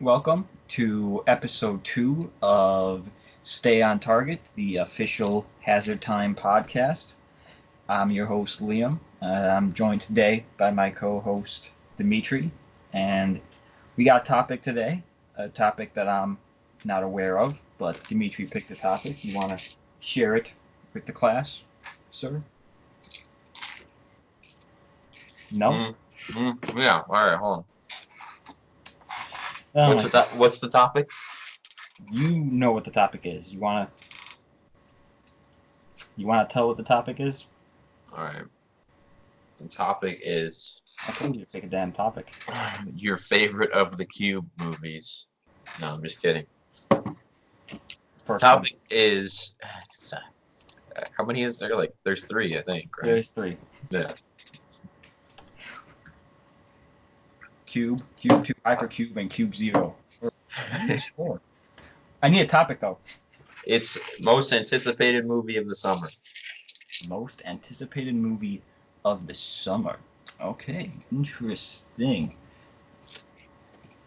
Welcome to episode 2 of Stay on Target, the official Hazard Time podcast. I'm your host, Liam. I'm joined today by my co host, Dimitri. And we got a topic today, a topic that I'm not aware of, but Dimitri picked the topic. You want to share it with the class, sir? No? Yeah. All right. Hold on. Oh my God. What's the topic? You know what the topic is. You want to tell what the topic is? All right. The topic is I told you to pick a damn topic. your favorite of the Cube movies. No, I'm just kidding. First one. Topic is how many is there? Like, there's three, I think. Right? There's three. Yeah. Cube 2, Hypercube, and Cube 0. There's four. I need a topic though. It's most anticipated movie of the summer. Most anticipated movie of the summer. Okay, interesting.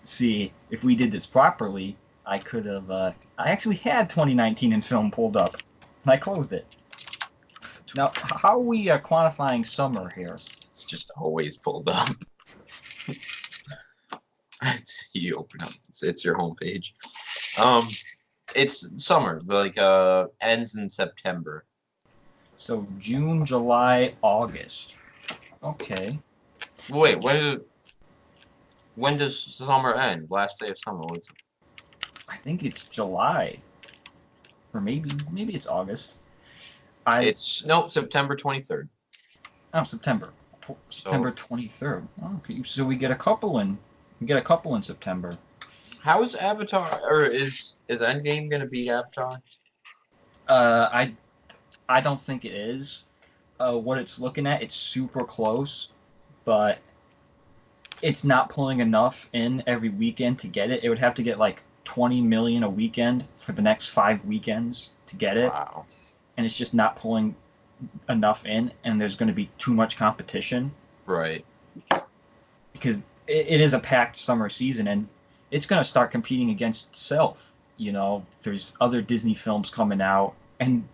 See, if we did this properly, I could have. I actually had 2019 in film pulled up, and I closed it. Now, how are we quantifying summer here? It's just always pulled up. You open up. It's your homepage. It's summer. Like ends in September. So June, July, August. Okay. Wait, when does summer end? Last day of summer. What's it? I think it's July, or maybe it's August. It's no September 23rd. Oh, September. September 23rd. Okay, so we get a couple in September. How is Avatar or is Endgame gonna be Avatar? I don't think it is. What it's looking at, it's super close, but it's not pulling enough in every weekend to get it. It would have to get like 20 million a weekend for the next 5 weekends to get it. Wow. And it's just not pulling enough in, and there's going to be too much competition. Right. Because it is a packed summer season, and it's going to start competing against itself. You know, there's other Disney films coming out, and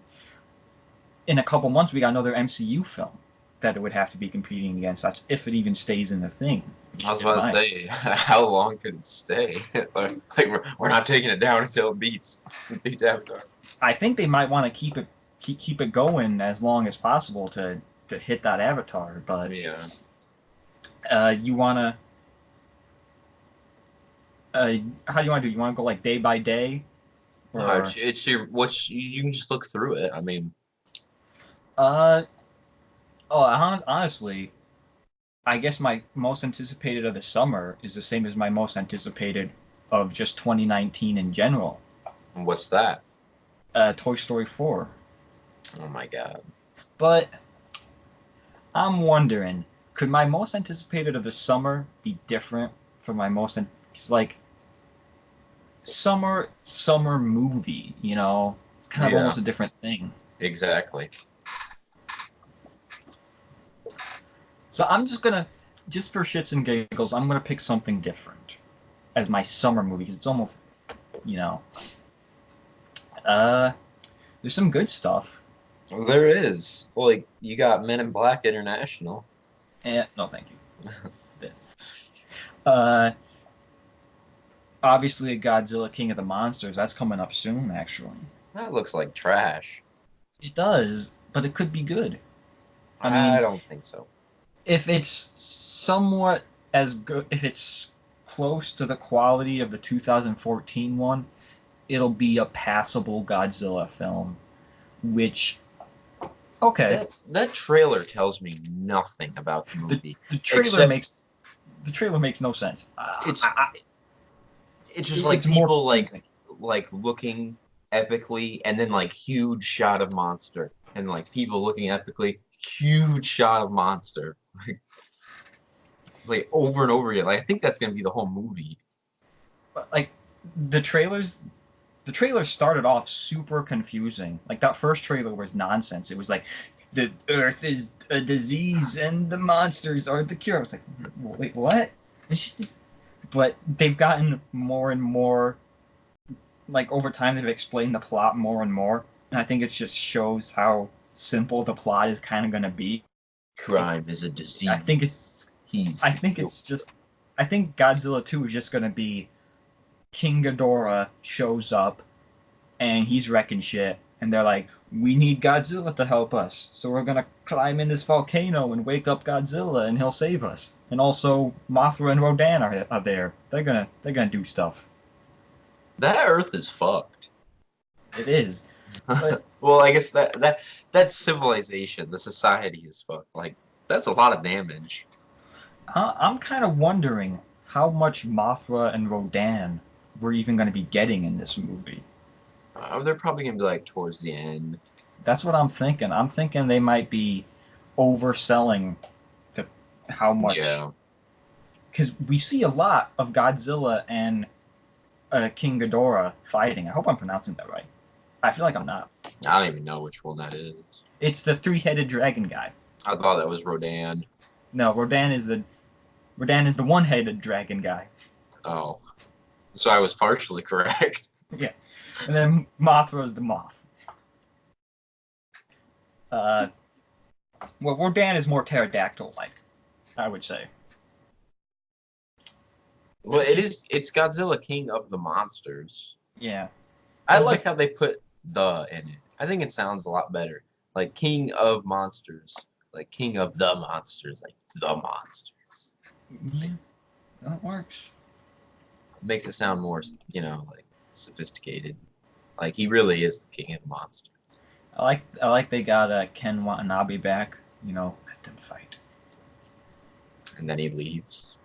in a couple months we got another MCU film that it would have to be competing against. That's if it even stays in the thing. I was about to say, how long could it stay? like we're not taking it down until it beats Avatar. I think they might want to keep it going as long as possible to hit that Avatar, but yeah. You wanna how do you want to do? You want to go like day by day, or no, it's your you can just look through it. I mean, honestly, I guess my most anticipated of the summer is the same as my most anticipated of just 2019 in general. What's that? Toy Story 4. Oh my god. But I'm wondering, could my most anticipated of the summer be different from my most? It's like summer movie, you know. It's kind of almost a different thing. Exactly. So I'm just for shits and giggles, I'm gonna pick something different as my summer movie because it's almost, you know. There's some good stuff. Well, there is. Like, you got Men in Black International. No, thank you. Obviously, Godzilla King of the Monsters. That's coming up soon, actually. That looks like trash. It does, but it could be good. I mean, I don't think so. If it's somewhat as good, if it's close to the quality of the 2014 one, it'll be a passable Godzilla film, which, okay. That trailer tells me nothing about the movie. The trailer makes no sense. It's just like people like looking epically, and then like huge shot of monster, and like people looking epically, huge shot of monster, like over and over again. Like, I think that's gonna be the whole movie. Like the trailers started off super confusing. Like that first trailer was nonsense. It was like the Earth is a disease and the monsters are the cure. I was like, wait, what? It's just but they've gotten more and more, like, over time they've explained the plot more and more, and I think it just shows how simple the plot is kind of going to be. Crime is a disease. I think it's He's I the think killer. it's just I think Godzilla 2 is just going to be King Ghidorah shows up and he's wrecking shit, and they're like, we need Godzilla to help us, so we're gonna climb in this volcano and wake up Godzilla, and he'll save us. And also, Mothra and Rodan are there. They're gonna do stuff. That Earth is fucked. It is. But Well, I guess that's civilization. The society is fucked. Like that's a lot of damage. I'm kind of wondering how much Mothra and Rodan we're even gonna be getting in this movie. They're probably gonna be like towards the end. That's what I'm thinking. I'm thinking they might be overselling the how much. Yeah. Because we see a lot of Godzilla and King Ghidorah fighting. I hope I'm pronouncing that right. I feel like I'm not. I don't even know which one that is. It's the three-headed dragon guy. I thought that was Rodan. No, Rodan is the one-headed dragon guy. Oh. So I was partially correct. Yeah. And then Mothra is the moth. Well, Rodan is more pterodactyl-like, I would say. Well, it's Godzilla King of the Monsters. Yeah. I like how they put the in it. I think it sounds a lot better. Like King of Monsters. Like King of the Monsters. Like the Monsters. Yeah. That works. Makes it sound more, like sophisticated. Like he really is the king of monsters. I like they got Ken Watanabe back. Let them fight. And then he leaves.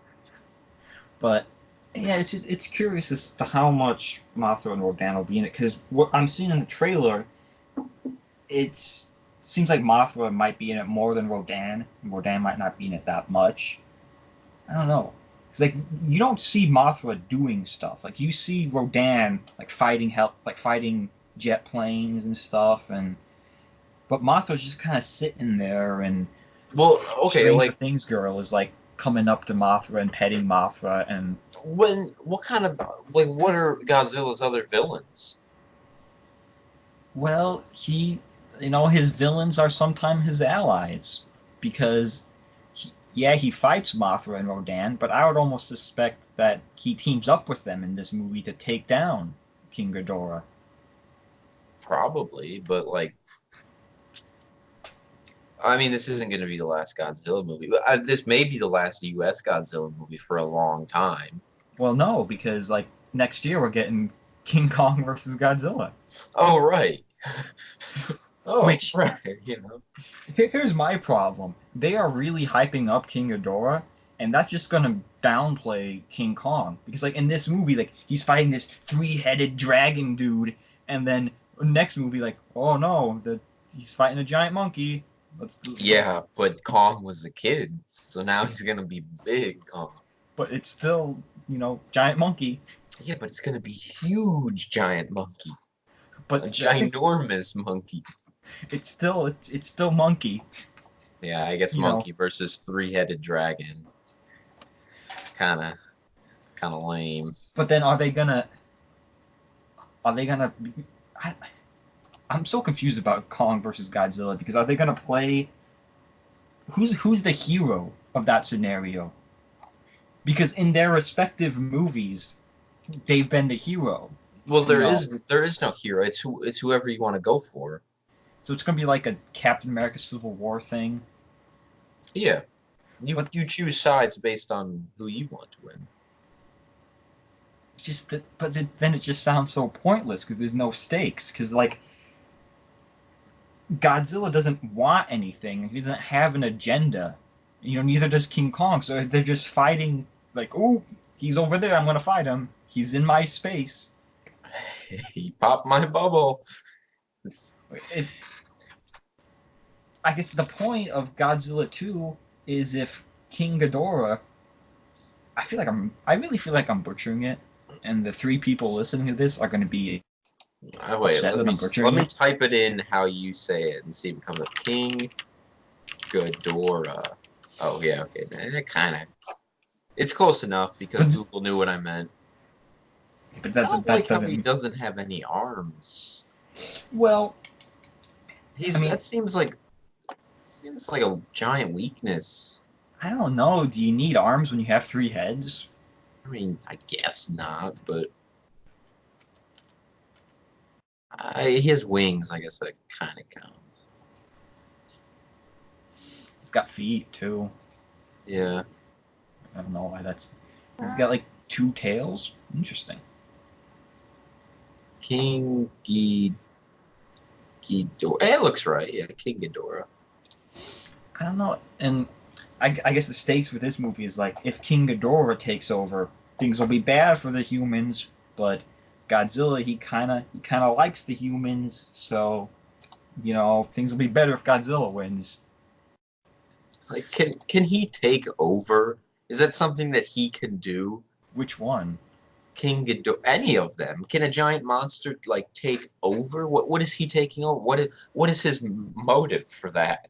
But yeah, it's curious as to how much Mothra and Rodan will be in it, because what I'm seeing in the trailer, it seems like Mothra might be in it more than Rodan. And Rodan might not be in it that much. I don't know. It's like you don't see Mothra doing stuff. Like you see Rodan like fighting jet planes and stuff, but Mothra's just kind of sitting there, and Well, okay, Stranger Things girl is like coming up to Mothra and petting Mothra, and what are Godzilla's other villains? well, his villains are sometimes his allies, because he fights Mothra and Rodan, but I would almost suspect that he teams up with them in this movie to take down King Ghidorah. Probably, but I mean, this isn't going to be the last Godzilla movie, but this may be the last U.S. Godzilla movie for a long time. Well, no, because like next year we're getting King Kong versus Godzilla. Oh, right. Which, right, Here's my problem. They are really hyping up King Ghidorah, and that's just gonna downplay King Kong. Because like in this movie, like he's fighting this three-headed dragon dude, and then next movie, like, oh no, he's fighting a giant monkey. Yeah, but Kong was a kid, so now he's gonna be big Kong. But it's still, giant monkey. Yeah, but it's gonna be huge giant monkey. But a ginormous monkey. It's still monkey. Yeah, I guess monkey versus three-headed dragon. Kind of lame. But then are they gonna? I'm so confused about Kong versus Godzilla, because are they gonna play? Who's the hero of that scenario? Because in their respective movies, they've been the hero. Well, there is no hero. It's whoever you want to go for. So it's gonna be like a Captain America Civil War thing. Yeah, you choose sides based on who you want to win. Then it just sounds so pointless, because there's no stakes. Because like Godzilla doesn't want anything. He doesn't have an agenda. Neither does King Kong. So they're just fighting. Like, oh, he's over there. I'm gonna fight him. He's in my space. He popped my bubble. I guess the point of Godzilla 2 is if King Ghidorah. I really feel like I'm butchering it, and the three people listening to this are going to be. Wait, let me type it in how you say it and see if it comes up. King Ghidorah. Oh yeah, okay. It kind of. It's close enough because But Google knew what I meant. but I don't that like how he doesn't. doesn't have any arms. Well, I mean, That seems like a giant weakness. I don't know. Do you need arms when you have 3 heads? I mean, I guess not, but he has wings. I guess that kind of counts. He's got feet too. Yeah. I don't know why that's. He's got like 2 tails. Interesting. King Ghidorah. It looks right. Yeah, King Ghidorah. I don't know. And I guess the stakes with this movie is like if King Ghidorah takes over, things will be bad for the humans. But Godzilla, he kind of likes the humans, so things will be better if Godzilla wins. Like, can he take over? Is that something that he can do? Which one? King Ghidorah, any of them? Can a giant monster like take over? What is he taking over? What is his motive for that?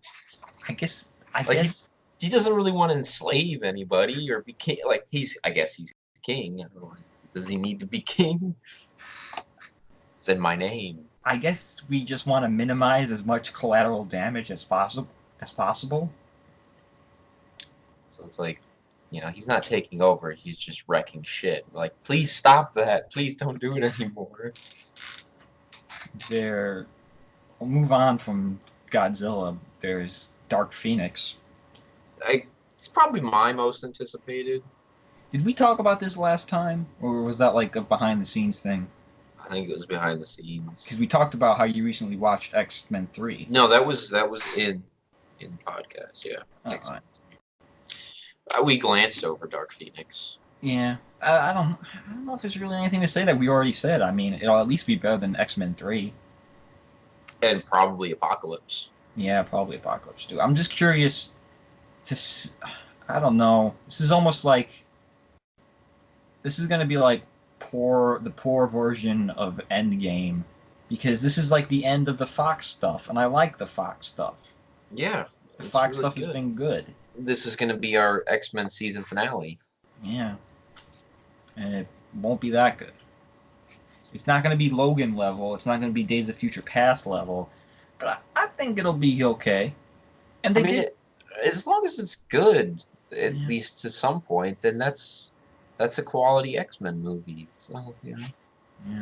I guess. I Like guess. he doesn't really want to enslave anybody or be king. Like I guess he's king. I don't know. Does he need to be king? It's in my name. I guess we just want to minimize as much collateral damage as possible. As possible. So it's like, he's not taking over. He's just wrecking shit. Like, please stop that. Please don't do it anymore. There. We'll move on from Godzilla. There's Dark Phoenix. It's probably my most anticipated. Did we talk about this last time, or was that like a behind the scenes thing? I think it was behind the scenes. Because we talked about how you recently watched X-Men 3. No, that was in podcast. Yeah, Uh, we glanced over Dark Phoenix. yeah, I don't know if there's really anything to say that we already said. I mean, it'll at least be better than X-Men 3. And probably Apocalypse. Yeah, probably Apocalypse too. I'm just curious to. I don't know. This is almost like. This is gonna be like the poor version of Endgame, because this is like the end of the Fox stuff, and I like the Fox stuff. Yeah, The it's Fox really stuff good. has been good. This is going to be our X-Men season finale. Yeah, and it won't be that good. It's not going to be Logan level. It's not going to be Days of Future Past level, but I think it'll be okay. And they did. As long as it's good, at Yeah. least to some point, then that's a quality X-Men movie. So, Yeah,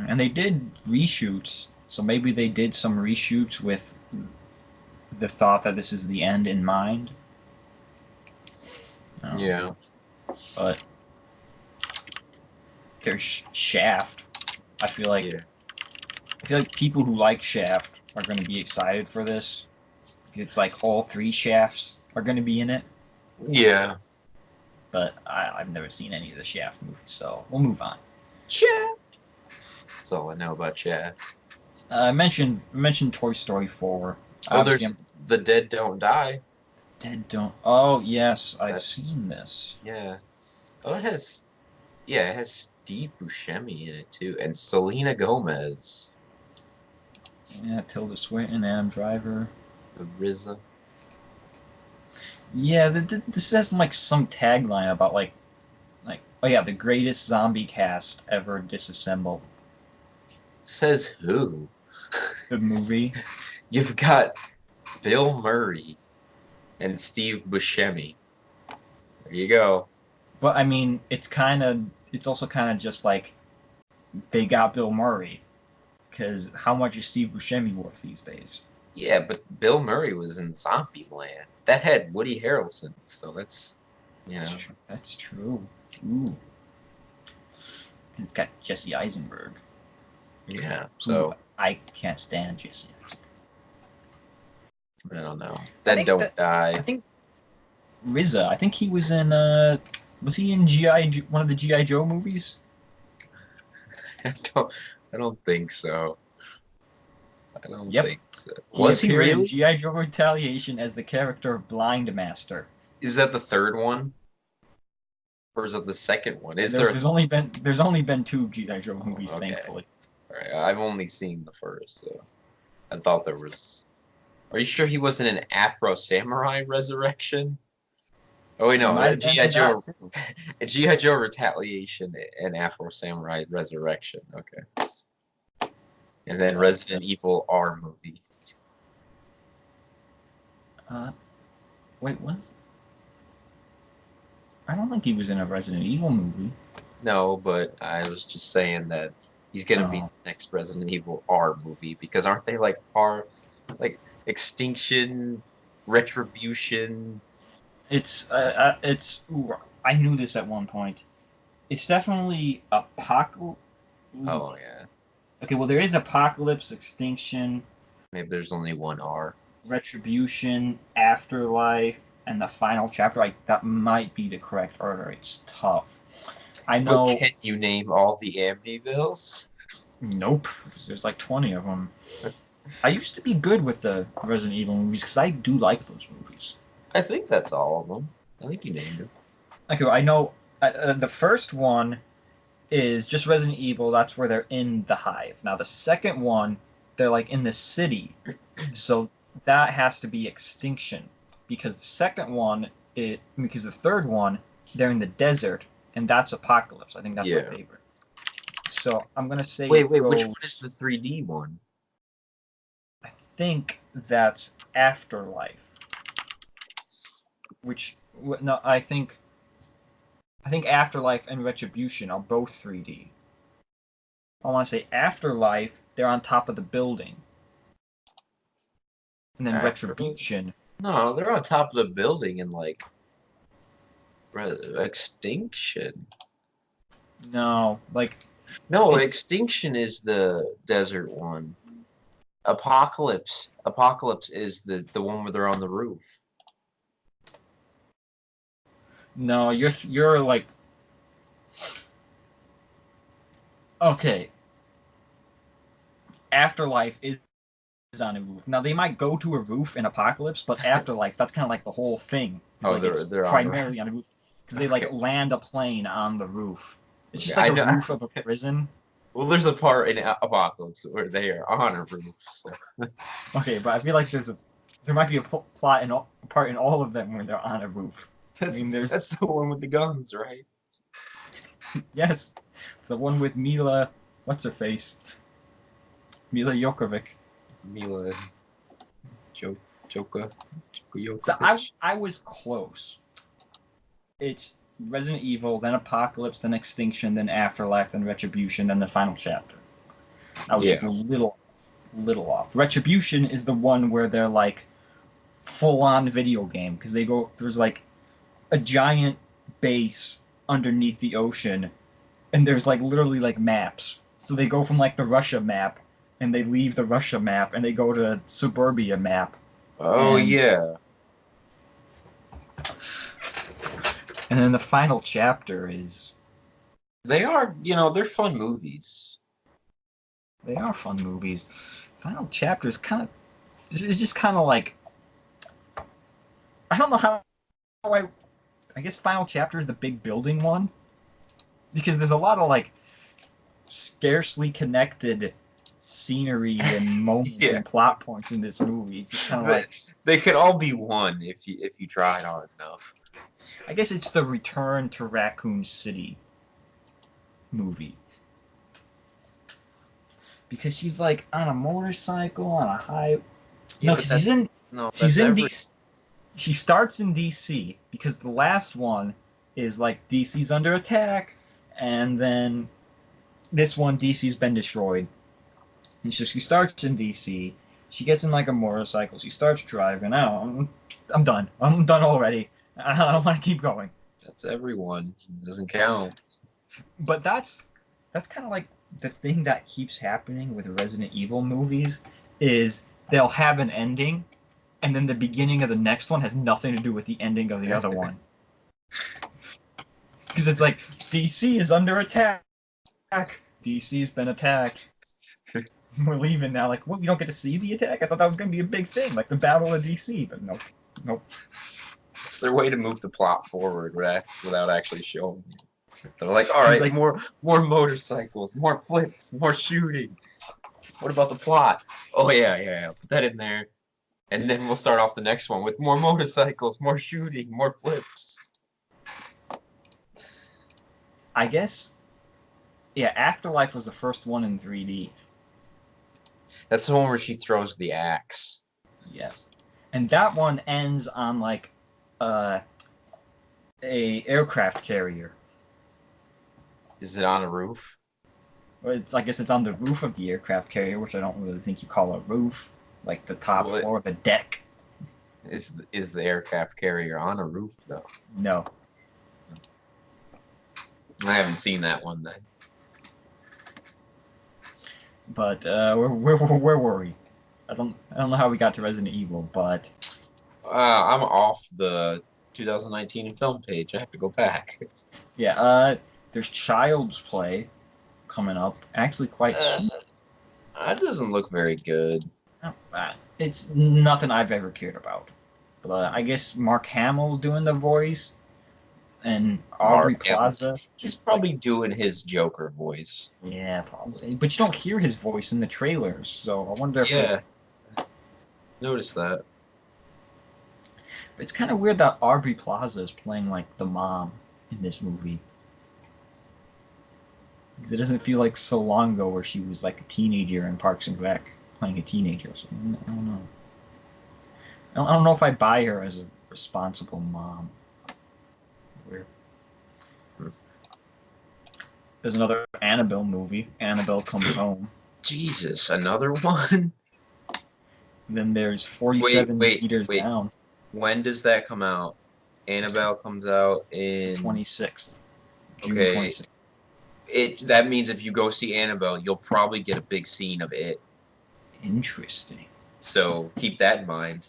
and they did reshoots, so maybe they did some reshoots with the thought that this is the end in mind. Yeah. But there's Shaft. I feel like people who like Shaft are going to be excited for this. It's like all 3 Shafts are going to be in it. Yeah. But I've never seen any of the Shaft movies, so we'll move on. Shaft. That's all I know about Shaft. I mentioned Toy Story 4. Oh, there's The Dead Don't Die. Dead Don't. Oh yes, I've seen this. Yeah. Oh, it has Steve Buscemi in it too, and Selena Gomez. Yeah, Tilda Swinton, Adam Driver. RZA. Yeah, this has like some tagline about like oh yeah, the greatest zombie cast ever disassembled. Says who? The movie. You've got Bill Murray and Steve Buscemi. There you go. But I mean, it's also kind of just like they got Bill Murray, because how much is Steve Buscemi worth these days? Yeah, but Bill Murray was in Zombieland. That had Woody Harrelson, so that's That's true. Ooh. And it's got Jesse Eisenberg. Yeah, so I can't stand Jesse Eisenberg. I don't know. Then Don't Die. I think RZA. I think he was in. Was he in one of the GI Joe movies? I don't think so. I don't think so. Was he really? In GI Joe Retaliation as the character of Blind Master. Is that the third one? Or is it the second one? There's only been 2 GI Joe movies, thankfully. All right, I've only seen the first, so I thought there was. Are you sure he wasn't an Afro Samurai Resurrection? Oh wait, It no, might have been GI that Joe, too. GI Joe Retaliation and Afro Samurai Resurrection. Okay, and then Right. Resident Evil R movie. Uh, wait, what? I don't think he was in a Resident Evil movie. No, but I was just saying that he's gonna be Oh, the next Resident Evil R movie because aren't they like R, like Extinction, Retribution? ooh, I knew this at one point. It's definitely apocalypse. Oh yeah, Okay, well there is apocalypse, extinction, maybe there's only one R. retribution, afterlife, and the final chapter. Like that might be the correct order. It's tough. I But know. can you name all the Amityvilles? Nope. There's like 20 of them. I used to be good with the Resident Evil movies because I do like those movies. I think that's all of them. I think you named them. Okay, I know the first one is just Resident Evil. That's where they're in the hive. Now the second one, they're like in the city, so that has to be Extinction because the second one, it because the third one, they're in the desert, and that's Apocalypse. I think that's my Yeah. favorite. So I'm gonna say Wait, it wait, which one goes. is the 3D one? I think that's Afterlife, which no, I think Afterlife and Retribution are both 3D. I want to say Afterlife, they're on top of the building, and then After? Retribution. No, they're on top of the building in like Extinction. No, like No, it's Extinction is the desert one. Apocalypse is the one where they're on the roof. no, you're like okay. Afterlife is on a roof. Now they might go to a roof in Apocalypse, but Afterlife, that's kind of like the whole thing. It's Oh, like it's they're on the roof. primarily on a roof because they Okay. like land a plane on the roof. It's Okay, just like I a know. roof of a prison. Well, there's a part in Apocalypse where they are on a roof. So. Okay, but I feel like there might be a plot in part in all of them where they're on a roof. I That's mean, there's that's the one with the guns, right? yes, the one with Mila, what's her face, Mila Jokovic. Mila jo Joka So I Jokovic. I was close. It's Resident Evil, then Apocalypse, then Extinction, then Afterlife, then Retribution, then the final chapter. I was just Yeah. a little off. Retribution is the one where they're like full on video game because they go there's like a giant base underneath the ocean and there's like literally like maps. So they go from like the Russia map and they leave the Russia map and they go to Suburbia map Oh and yeah. and then the final chapter is They are, they're fun movies. they are fun movies. Final chapter is kind of it's just kind of like I don't know how I guess final chapter is the big building one because there's a lot of like scarcely connected scenery and moments Yeah. and plot points in this movie. It's just kind of They, like they could all be one if you tried hard enough. I guess it's the Return to Raccoon City movie because she's like on a motorcycle on a high. Yeah, No, but because she's in she's that's in every. DC. She starts in DC because the last one is like DC's under attack, and then this one DC's been destroyed, and so she starts in DC. She gets in like a motorcycle. She starts driving. I'm done. I'm done already. I don't want to keep going. That's everyone. It doesn't count. But that's kind of like the thing that keeps happening with Resident Evil movies is they'll have an ending, and then the beginning of the next one has nothing to do with the ending of the other one. Because it's like DC is under attack. DC's been attacked. We're leaving now. Like, what? We don't get to see the attack. I thought that was gonna be a big thing, like the Battle of DC. But nope, nope. It's their way to move the plot forward without actually showing you. They're like, all Because right, like, more motorcycles, more flips, more shooting. What about the plot? Oh yeah. Put that in there, and then we'll start off the next one with more motorcycles, more shooting, more flips. I guess, yeah, Afterlife was the first one in 3D. That's the one where she throws the axe. Yes, and that one ends on like uh, a aircraft carrier. Is it on a roof? Well, I guess it's on the roof of the aircraft carrier, which I don't really think you call a roof, like the top What floor, the deck. is the aircraft carrier on a roof though? No, I haven't seen that one then. but where were we? I don't know how we got to Resident Evil, but I'm off the 2019 film page. I have to go back. yeah, there's Child's Play coming up, actually quite soon. That doesn't look very good. It's nothing I've ever cared about. But I guess Mark Hamill's doing the voice, and Aubrey Mark Hamill. Plaza. He's probably doing his Joker voice. Yeah, probably. But you don't hear his voice in the trailers, so I wonder if Yeah, notice that. it's kind of weird that Aubrey Plaza is playing like the mom in this movie. Because it doesn't feel like so long ago where she was like a teenager in Parks and Rec, playing a teenager. So I don't know. I don't know if I buy her as a responsible mom. Weird. There's another Annabelle movie. Annabelle Comes Home. Jesus, another one? And then there's 47 meters wait. down. When does that come out? Annabelle comes out in 26th. June Okay. 26th. That means if you go see Annabelle, you'll probably get a big scene of it. Interesting. So keep that in mind.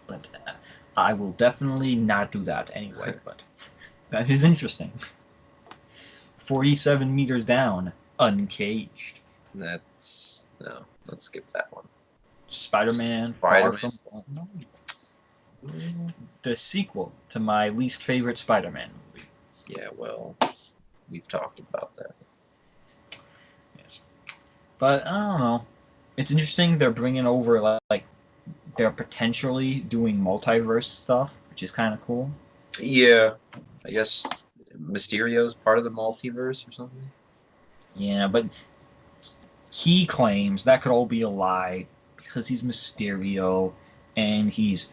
But I will definitely not do that anyway. But that is interesting. 47 meters down, uncaged. Let's skip that one. Spider-Man, Far Spider-Man. From Home. The sequel to my least favorite Spider-Man movie. Yeah, well, we've talked about that. Yes. But I don't know. It's interesting they're bringing over like they're potentially doing multiverse stuff, which is kind of cool. Yeah, I guess Mysterio's part of the multiverse or something. Yeah, but he claims that could all be a lie because he's Mysterio, and he's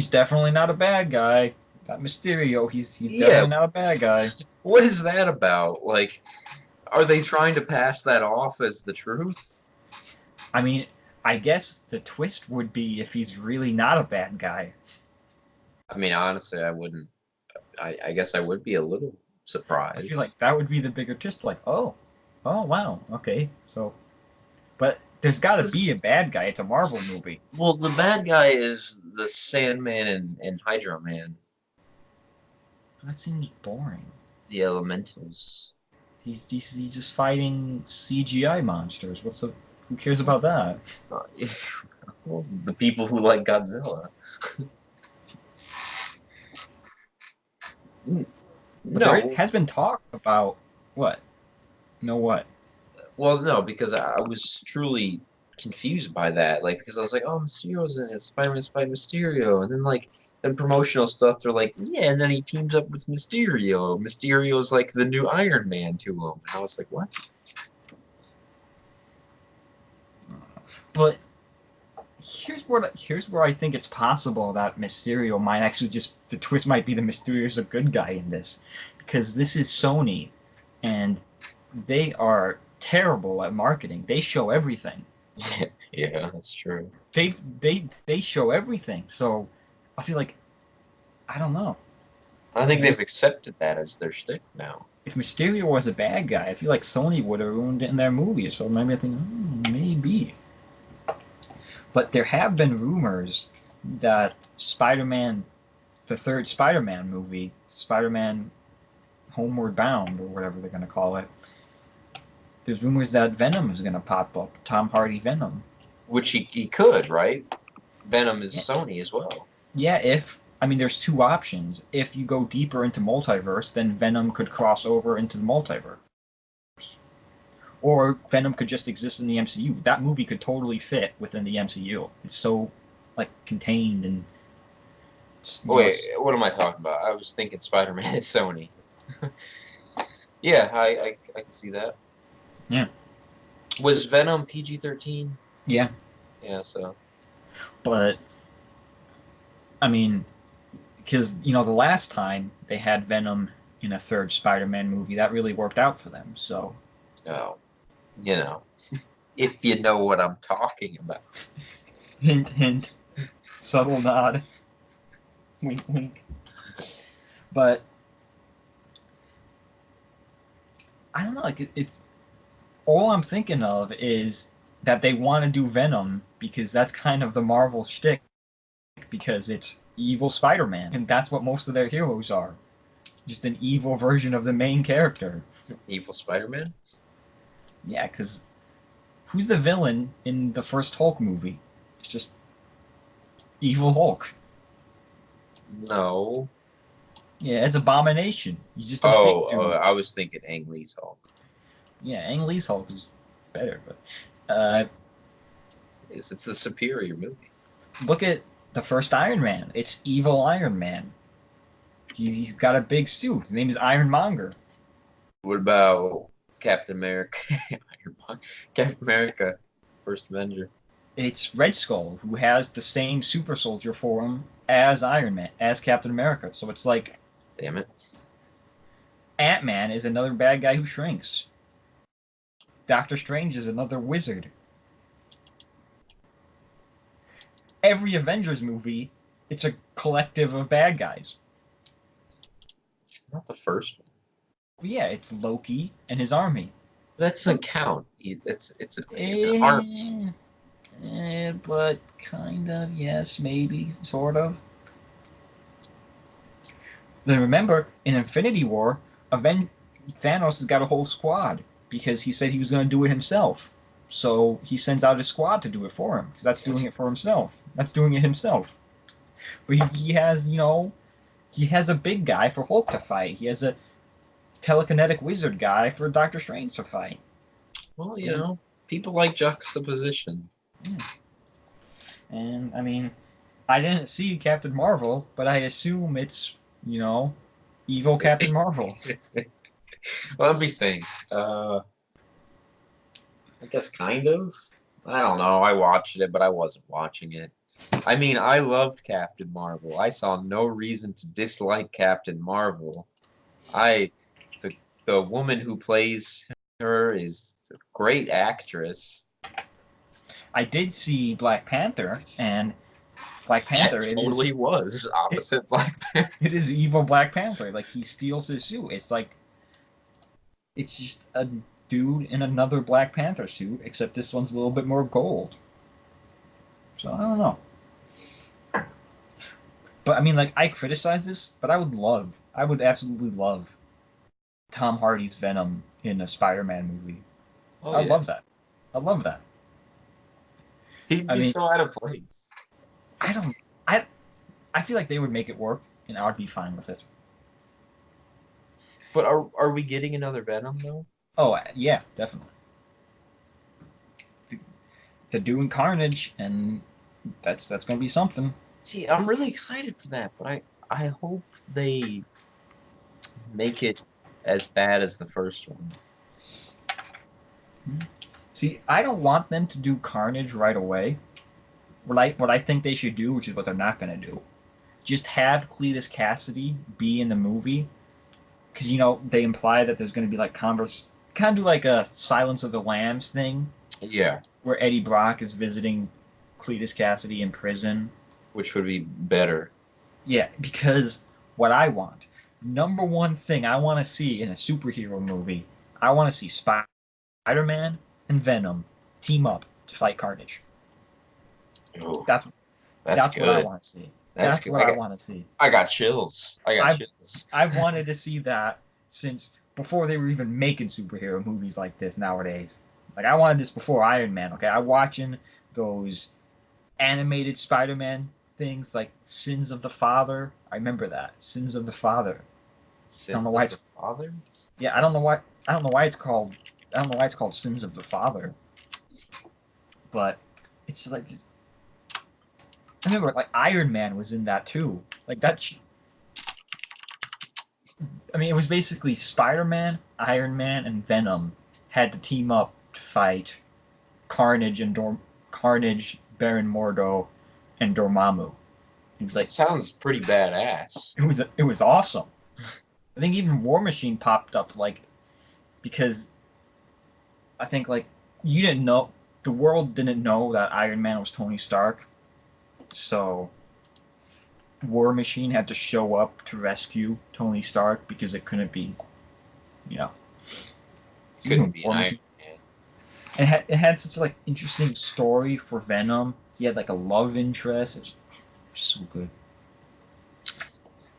definitely not a bad guy. That Mysterio, he's definitely not a bad guy. What is that about? Like, are they trying to pass that off as the truth? I mean, I guess the twist would be if he's really not a bad guy. I mean, honestly, I wouldn't. I guess I would be a little surprised. I feel like that would be the bigger twist. Like, oh wow, okay, so, but there's got to be a bad guy. It's a Marvel movie. Well, the bad guy is the Sandman and Hydro Man. That seems boring. The Elementals. He's just fighting CGI monsters. Who cares about that? Well, the people who like Godzilla. But there has been talk about what? No, what? Well, no, because I was truly confused by that. Like, because I was like, oh, Mysterio's in it. Spider-Man's fighting Mysterio. And then, then promotional stuff, they're like, yeah, and then he teams up with Mysterio. Mysterio's like the new Iron Man to him. And I was like, what? But here's where I think it's possible that Mysterio might actually the twist might be the Mysterio's a good guy in this, because this is Sony, and they are terrible at marketing. They show everything. Yeah, that's true. They show everything. So I feel like, I don't know. I think they've accepted that as their shtick now. If Mysterio was a bad guy, I feel like Sony would have ruined it in their movies. So maybe I think, maybe. But there have been rumors that Spider-Man, the third Spider-Man movie, Spider-Man Homeward Bound, or whatever they're going to call it, there's rumors that Venom is going to pop up, Tom Hardy Venom. Which he could, right? Venom is Sony as well. Yeah, there's two options. If you go deeper into multiverse, then Venom could cross over into the multiverse. Or Venom could just exist in the MCU. That movie could totally fit within the MCU. It's so, contained and... Wait, what am I talking about? I was thinking Spider-Man is Sony. Yeah, I can see that. Yeah. Was Venom PG-13? Yeah, Yeah, so but I mean, because the last time they had Venom in a third Spider-Man movie, that really worked out for them. So oh, you know, if you know what I'm talking about. hint, hint, subtle nod, wink, wink. But I don't know. Like it's all I'm thinking of is that they want to do Venom because that's kind of the Marvel shtick because it's evil Spider-Man, and that's what most of their heroes are. Just an evil version of the main character. Evil Spider-Man? Yeah, because who's the villain in the first Hulk movie? It's just evil Hulk. No. Yeah, it's Abomination. He's just a big Oh, dude. I was thinking Ang Lee's Hulk. Yeah, Ang Lee's Hulk is better, but It's a superior movie. look at the first Iron Man. It's evil Iron Man. He's got a big suit. His name is Ironmonger. What about Captain America? Captain America, First Avenger. It's Red Skull who has the same super soldier form as Iron Man, as Captain America. So it's like Damn it. Ant-Man is another bad guy who shrinks. Doctor Strange is another wizard. Every Avengers movie, it's a collective of bad guys. Not the first one. Yeah, it's Loki and his army. That doesn't count. It's an arm. Eh, but kind of, yes, maybe, sort of. Then remember, in Infinity War, Thanos has got a whole squad because he said he was going to do it himself. So he sends out his squad to do it for him because that's doing it for himself. That's doing it himself. But he has, he has a big guy for Hulk to fight. He has a telekinetic wizard guy for Doctor Strange to fight. Well, people like juxtaposition. Yeah. And I mean, I didn't see Captain Marvel, but I assume it's, evil Captain Marvel. Let me think. I guess kind of. I don't know. I watched it, but I wasn't watching it. I mean, I loved Captain Marvel. I saw no reason to dislike Captain Marvel. I the woman who plays her is a great actress. I did see Black Panther, and Black Panther, That totally was opposite Black Panther. it is evil Black Panther. Like he steals his suit. It's like it's just a dude in another Black Panther suit, except this one's a little bit more gold. So I don't know. But I mean, like I criticize this, but I would absolutely love Tom Hardy's Venom in a Spider-Man movie. Oh I yeah, love that. I love that. he'd I be mean, so out of place. I don't. I I feel like they would make it work, and I would be fine with it. But are we getting another Venom though? Oh yeah, definitely. They're doing Carnage, and that's gonna be something. See, I'm really excited for that, but I hope they make it as bad as the first one. See, I don't want them to do Carnage right away. What I think they should do, which is what they're not gonna do, just have Cletus Cassidy be in the movie, because they imply that there's gonna be like kind of do like a Silence of the Lambs thing, Yeah, where Eddie Brock is visiting Cletus Cassidy in prison. which would be better. Yeah, because what I want, number one thing I want to see in a superhero movie, I want to see Spider-Man and Venom team up to fight Carnage. Oh, That's that's that's what I good. want to see. That's That's good. what I want to see. I got chills. I got I've chills. I've wanted to see that since before they were even making superhero movies like this nowadays. Like I wanted this before Iron Man. Okay, I'm watching those animated Spider-Man things like Sins of the Father. I remember that Sins of the Father. I don't know Sins why of the it's Father? yeah. I don't know why it's called. I don't know why it's called Sins of the Father. But it's like just, I remember like Iron Man was in that too. Like I mean, it was basically Spider-Man, Iron Man, and Venom had to team up to fight Carnage and Carnage, Baron Mordo, and Dormammu. It was like That sounds pretty badass. it was awesome. I think even War Machine popped up like because I think like you didn't know the world didn't know that Iron Man was Tony Stark, so War Machine had to show up to rescue Tony Stark because it couldn't be, you know, Couldn't be an War Iron Machine. Man. And it had such like interesting story for Venom. He had like a love interest. It's so good.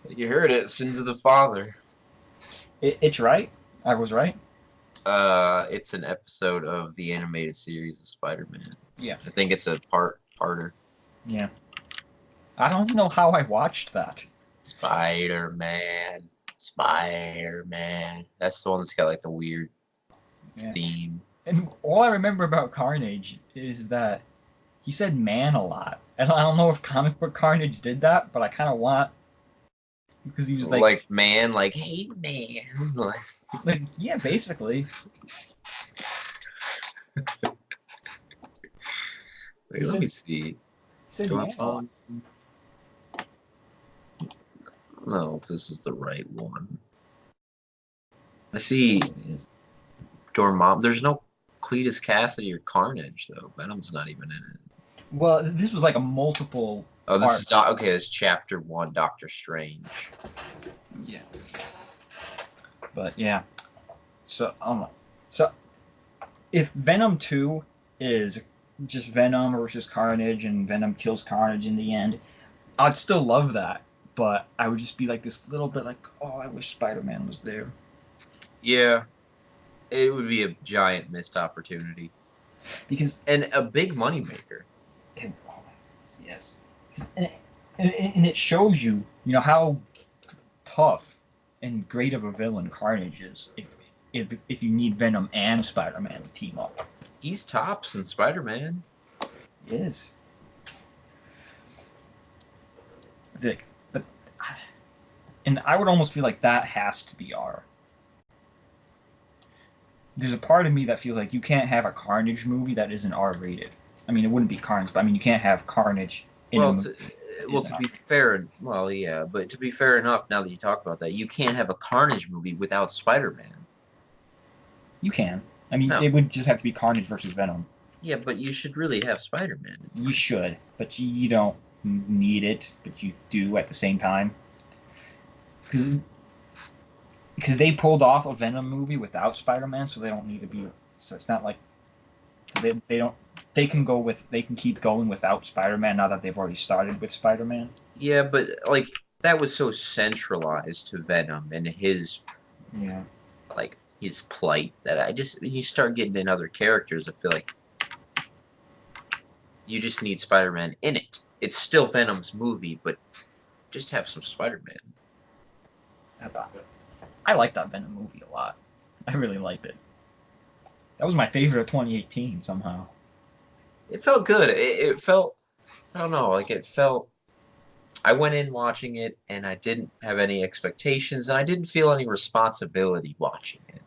You heard it, Sins of the Father. It's right. I was right. It's an episode of the animated series of Spider-Man. Yeah. I think it's a parter. Yeah. I don't know how I watched that. Spider-Man. Spider-Man. That's the one that's got like the weird theme. And all I remember about Carnage is that he said man a lot. And I don't know if comic book Carnage did that, but I kind of want because he was like man, like hey man. like yeah, basically. Wait, let me see. He said man a lot. No, this is the right one. I see Dormammu. There's no Cletus Cassidy or Carnage though. Venom's not even in it. Well, this was like a multiple. Oh, this is okay. It's Chapter 1, Doctor Strange. Yeah. But yeah. So So if Venom 2 is just Venom versus Carnage and Venom kills Carnage in the end, I'd still love that. But I would just be like this little bit like, oh, I wish Spider-Man was there. Yeah. It would be a giant missed opportunity. And a big moneymaker. Yes. And it shows you, how tough and great of a villain Carnage is if you need Venom and Spider-Man to team up. He's tops in Spider-Man. He is. And I would almost feel like that has to be R. There's a part of me that feels like you can't have a Carnage movie that isn't R-rated. I mean, it wouldn't be Carnage, but I mean, you can't have Carnage in a movie. To be fair, but to be fair enough, now that you talk about that, you can't have a Carnage movie without Spider-Man. You can. I mean, It would just have to be Carnage versus Venom. Yeah, but you should really have Spider-Man. You should, but you don't need it, but you do at the same time. Because they pulled off a Venom movie without Spider-Man, so they don't need to be. So it's not like they don't. They can keep going without Spider-Man now that they've already started with Spider-Man. Yeah, but like that was so centralized to Venom and his his plight that when you start getting in other characters, I feel like you just need Spider-Man in it. It's still Venom's movie, but just have some Spider-Man. I like that Venom movie a lot. I really liked it. That was my favorite of 2018 somehow. It felt good. It felt, I don't know, like it felt, I went in watching it and I didn't have any expectations and I didn't feel any responsibility watching it.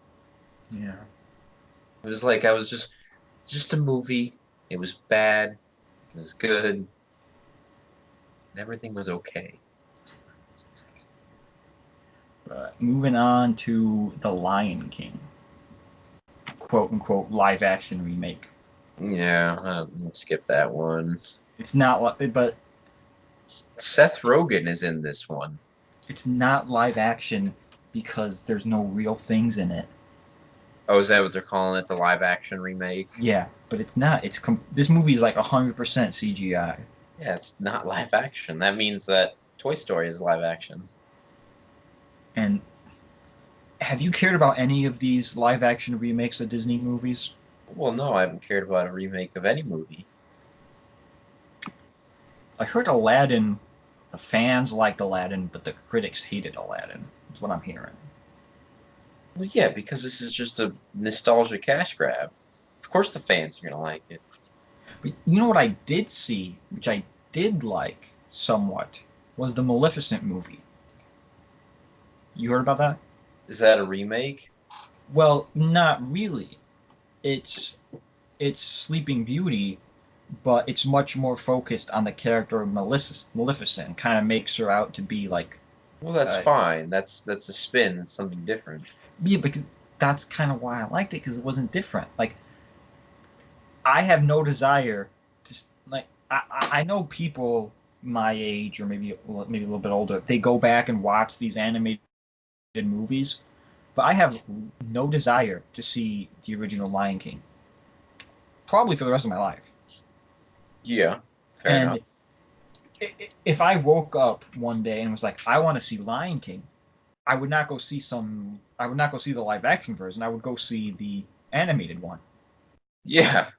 Yeah. It was like I was just a movie. It was bad. It was good. And everything was okay. Moving on to The Lion King. Quote unquote live action remake. Yeah, I'll skip that one. It's not, but Seth Rogen is in this one. It's not live action because there's no real things in it. Oh, is that what they're calling it? The live action remake? Yeah, but it's not. This movie is like 100% CGI. Yeah, it's not live action. That means that Toy Story is live action. And have you cared about any of these live action remakes of Disney movies? Well, no, I haven't cared about a remake of any movie. I heard Aladdin, the fans liked Aladdin, but the critics hated Aladdin. That's what I'm hearing. Well, yeah, because this is just a nostalgia cash grab. Of course the fans are going to like it. But you know what I did see, which I did like somewhat, was the Maleficent movie. You heard about that? Is that a remake? Well, not really. It's it's Sleeping Beauty, but it's much more focused on the character of Maleficent. Kind of makes her out to be like, Well, that's uh, fine. That's a spin. That's something different. yeah, because that's kind of why I liked it because it wasn't different. Like I have no desire to like I know people my age or maybe a little bit older. They go back and watch these animated movies, but I have no desire to see the original Lion King. Probably for the rest of my life. Yeah, fair And enough. if I woke up one day and was like, I want to see Lion King, I would not go see some. I would not go see the live action version. I would go see the animated one. Yeah,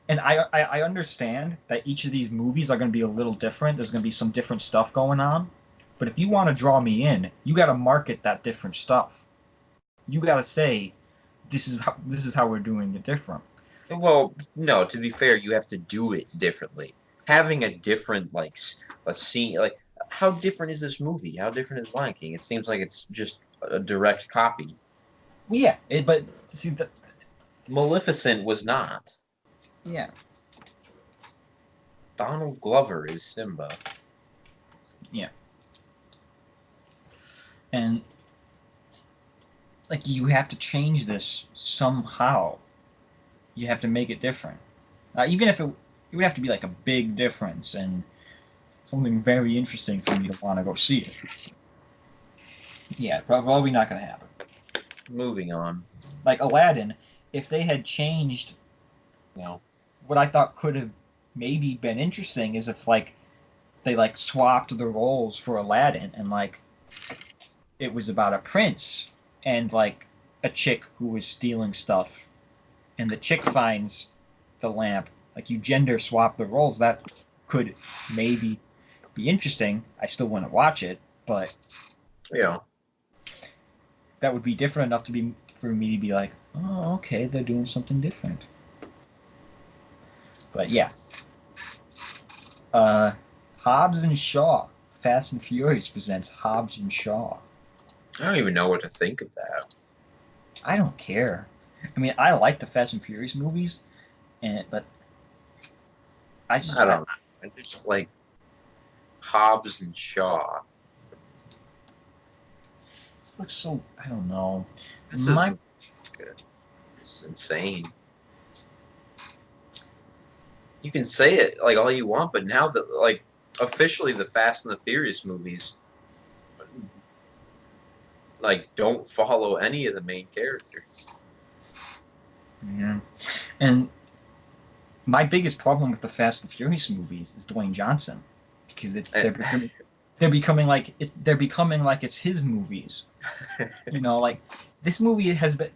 And I understand that each of these movies are going to be a little different. There's going to be some different stuff going on. But if you want to draw me in, you got to market that different stuff. You got to say this is how we're doing it different. well, no, to be fair, you have to do it differently. Having a different, like, a scene, like, how different is this movie? How different is Lion King? It seems like it's just a direct copy. Well, yeah, but see that Maleficent was not. yeah, Donald Glover is Simba. yeah, and like you have to change this somehow. You have to make it different. Even if it would have to be like a big difference and something very interesting for me to want to go see it. Yeah, probably not going to happen. Moving on. Like Aladdin, if they had changed, you know, what I thought could have maybe been interesting is if like they like swapped the roles for Aladdin and like it was about a prince and like a chick who was stealing stuff and the chick finds the lamp. Like you gender swap the roles, that could maybe be interesting. I still wouldn't watch it, but Yeah. that would be different enough to be for me to be like, oh, okay, they're doing something different. But yeah, uh, Hobbs and Shaw, Fast and Furious presents Hobbs and Shaw. I don't even know what to think of that. I don't care. I mean, I like the Fast and Furious movies, but I I just don't know. I just like Hobbs and Shaw. this looks so. I don't know. This is My good. This is insane. You can say it like all you want, but now that like officially the Fast and the Furious movies like don't follow any of the main characters. yeah. And my biggest problem with the Fast and Furious movies is Dwayne Johnson because And, they're becoming like it's his movies. You know, like this movie has been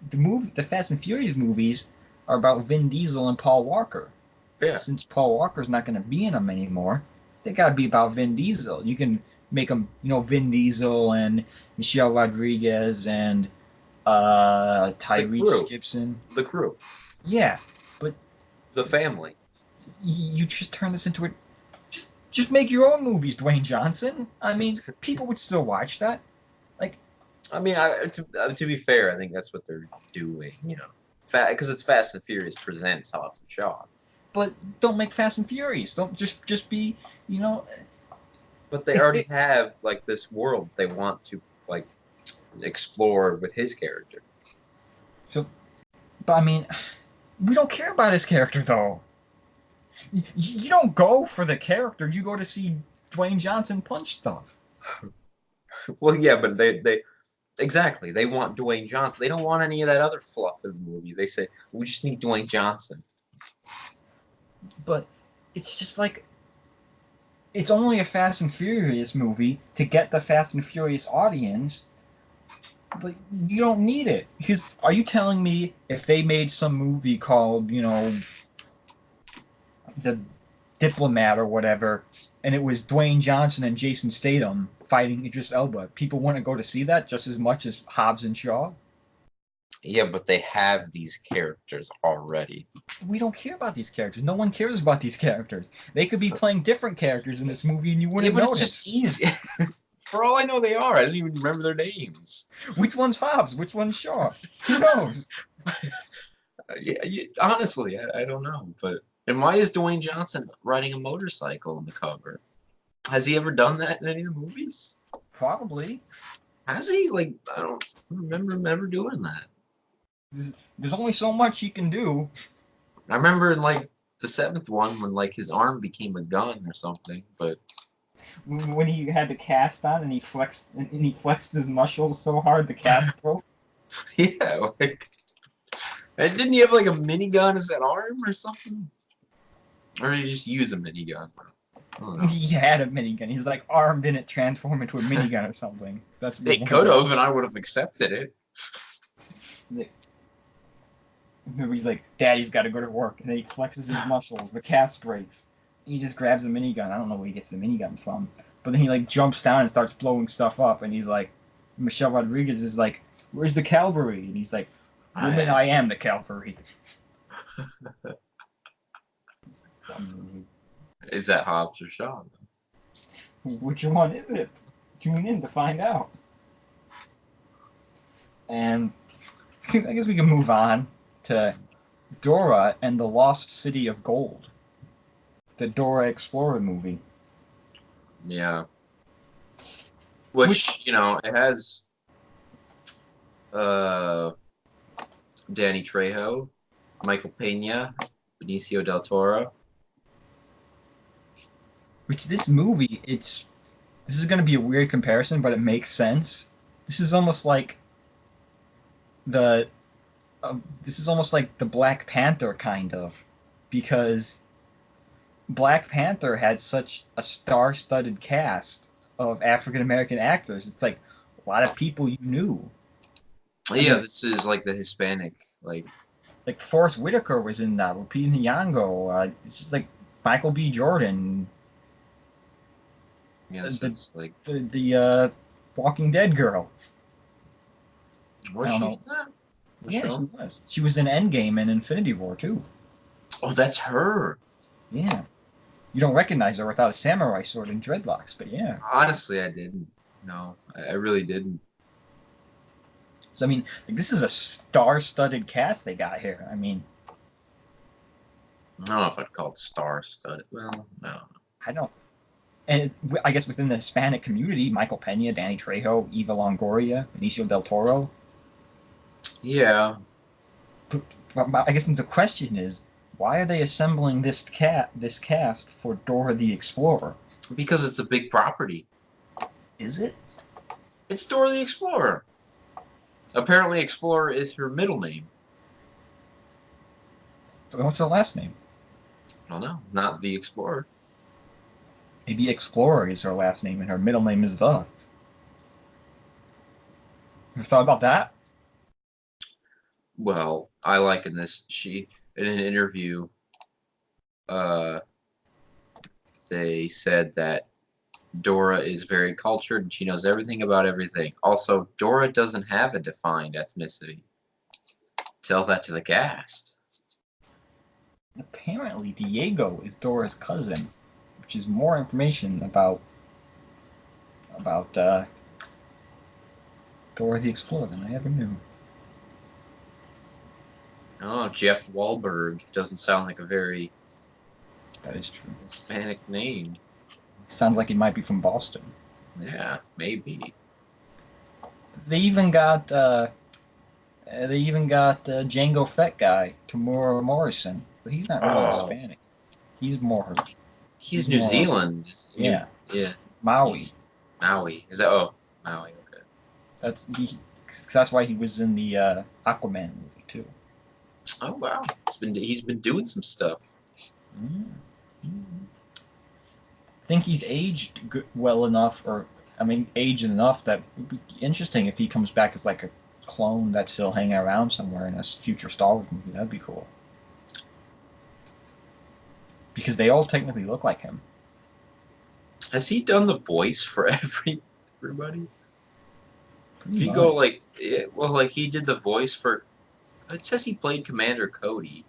the Fast and Furious movies are about Vin Diesel and Paul Walker. yeah, Since Paul Walker's not going to be in them anymore, they got to be about Vin Diesel. You can make them, Vin Diesel and Michelle Rodriguez and the Tyrese crew, Gibson. the crew, Yeah, but the family. you just turn this into a just make your own movies, Dwayne Johnson. I mean, people would still watch that. Like, I mean, to be fair, I think that's what they're doing. You know, because it's Fast and Furious presents Hobbs and Shaw. but don't make Fast and Furious. Don't just be, you know, But they if already they. have like this world they want to like explore with his character. So, but I mean, we don't care about his character though. You don't go for the character. You go to see Dwayne Johnson punch stuff. Well, yeah, but they exactly they want Dwayne Johnson. They don't want any of that other fluff in the movie. They say we just need Dwayne Johnson. But it's just like it's only a Fast and Furious movie to get the Fast and Furious audience, but you don't need it. Because are you telling me if they made some movie called, The Diplomat or whatever, and it was Dwayne Johnson and Jason Statham fighting Idris Elba, people wouldn't go to see that just as much as Hobbs and Shaw? Yeah, but they have these characters already. We don't care about these characters. No one cares about these characters. They could be playing different characters in this movie and you Yeah, wouldn't but it's just notice. easy. For all I know, they are. I didn't even remember their names. Which one's Hobbs? Which one's Shaw? Who knows? Yeah, honestly, I don't know. But and why is Dwayne Johnson riding a motorcycle on the cover? Has he ever done that in any of the movies? Probably. Has he? Like, I don't remember him ever doing that. There's only so much he can do. I remember in like the seventh one when like his arm became a gun or something. But When he had the cast on and he flexed his muscles so hard the cast broke. yeah, like, and didn't he have like a minigun as that arm or something? Or did he just use a minigun? I don't know. He had a minigun. His like arm didn't transform into a minigun or something. That's They could have, and I would have accepted it. Remember, he's like, Daddy's got to go to work, and then he flexes his muscles. The cast breaks. He just grabs a minigun. I don't know where he gets the minigun from, but then he like jumps down and starts blowing stuff up. And he's like, Michelle Rodriguez is like, "Where's the cavalry?" And he's like, "Woman, I am the cavalry." Is that Hobbs or Shaw? Which one is it? Tune in to find out. And I guess we can move on to Dora and the Lost City of Gold, the Dora Explorer movie. Yeah. Which you know, it has Danny Trejo, Michael Pena, Benicio del Toro. Which this movie, this is going to be a weird comparison, but it makes sense. This is almost like the Black Panther kind of, because Black Panther had such a star-studded cast of African American actors. It's like a lot of people you knew. Yeah, this is like the Hispanic, like Forrest Whitaker was in that. Lupita Nyong'o. It's just like Michael B. Jordan. yeah, it's like The Walking Dead girl. was I don't she? know. Yeah, show? she was. She was in Endgame and Infinity War too. Oh, that's her. Yeah. You don't recognize her without a samurai sword and dreadlocks, but yeah. Honestly, I didn't. No, I really didn't. So I mean, like, this is a star-studded cast they got here. I mean, I don't know if I'd call it star-studded. Well, I don't know. I don't. And I guess within the Hispanic community, Michael Pena, Danny Trejo, Eva Longoria, Benicio del Toro. Yeah. But I guess the question is, why are they assembling this cast for Dora the Explorer? Because it's a big property. Is it? It's Dora the Explorer. Apparently, Explorer is her middle name. What's her last name? I don't know. Not the Explorer. Maybe Explorer is her last name and her middle name is the. You thought about that? Well, I liken this. She in an interview, they said that Dora is very cultured and she knows everything about everything. Also, Dora doesn't have a defined ethnicity. Tell that to the cast. Apparently, Diego is Dora's cousin, which is more information about Dora the Explorer than I ever knew. Oh, Jeff Wahlberg doesn't sound like a very That is true. Hispanic name. Sounds like he might be from Boston. Yeah, maybe. They even got Django Fett guy, Tamura Morrison, but he's not really Hispanic. He's more. He's New Zealand. Yeah. Yeah. Maui. Maui. Is that? Oh, Maui. Okay. That's why he was in the Aquaman movie too. Oh wow, he's been doing some stuff. I think he's aged well enough, aged enough that it would be interesting if he comes back as like a clone that's still hanging around somewhere in a future Star Wars movie. That'd be cool. Because they all technically look like him. Has he done the voice for everybody? If you much. go like, he did the voice for. It says he played Commander Cody.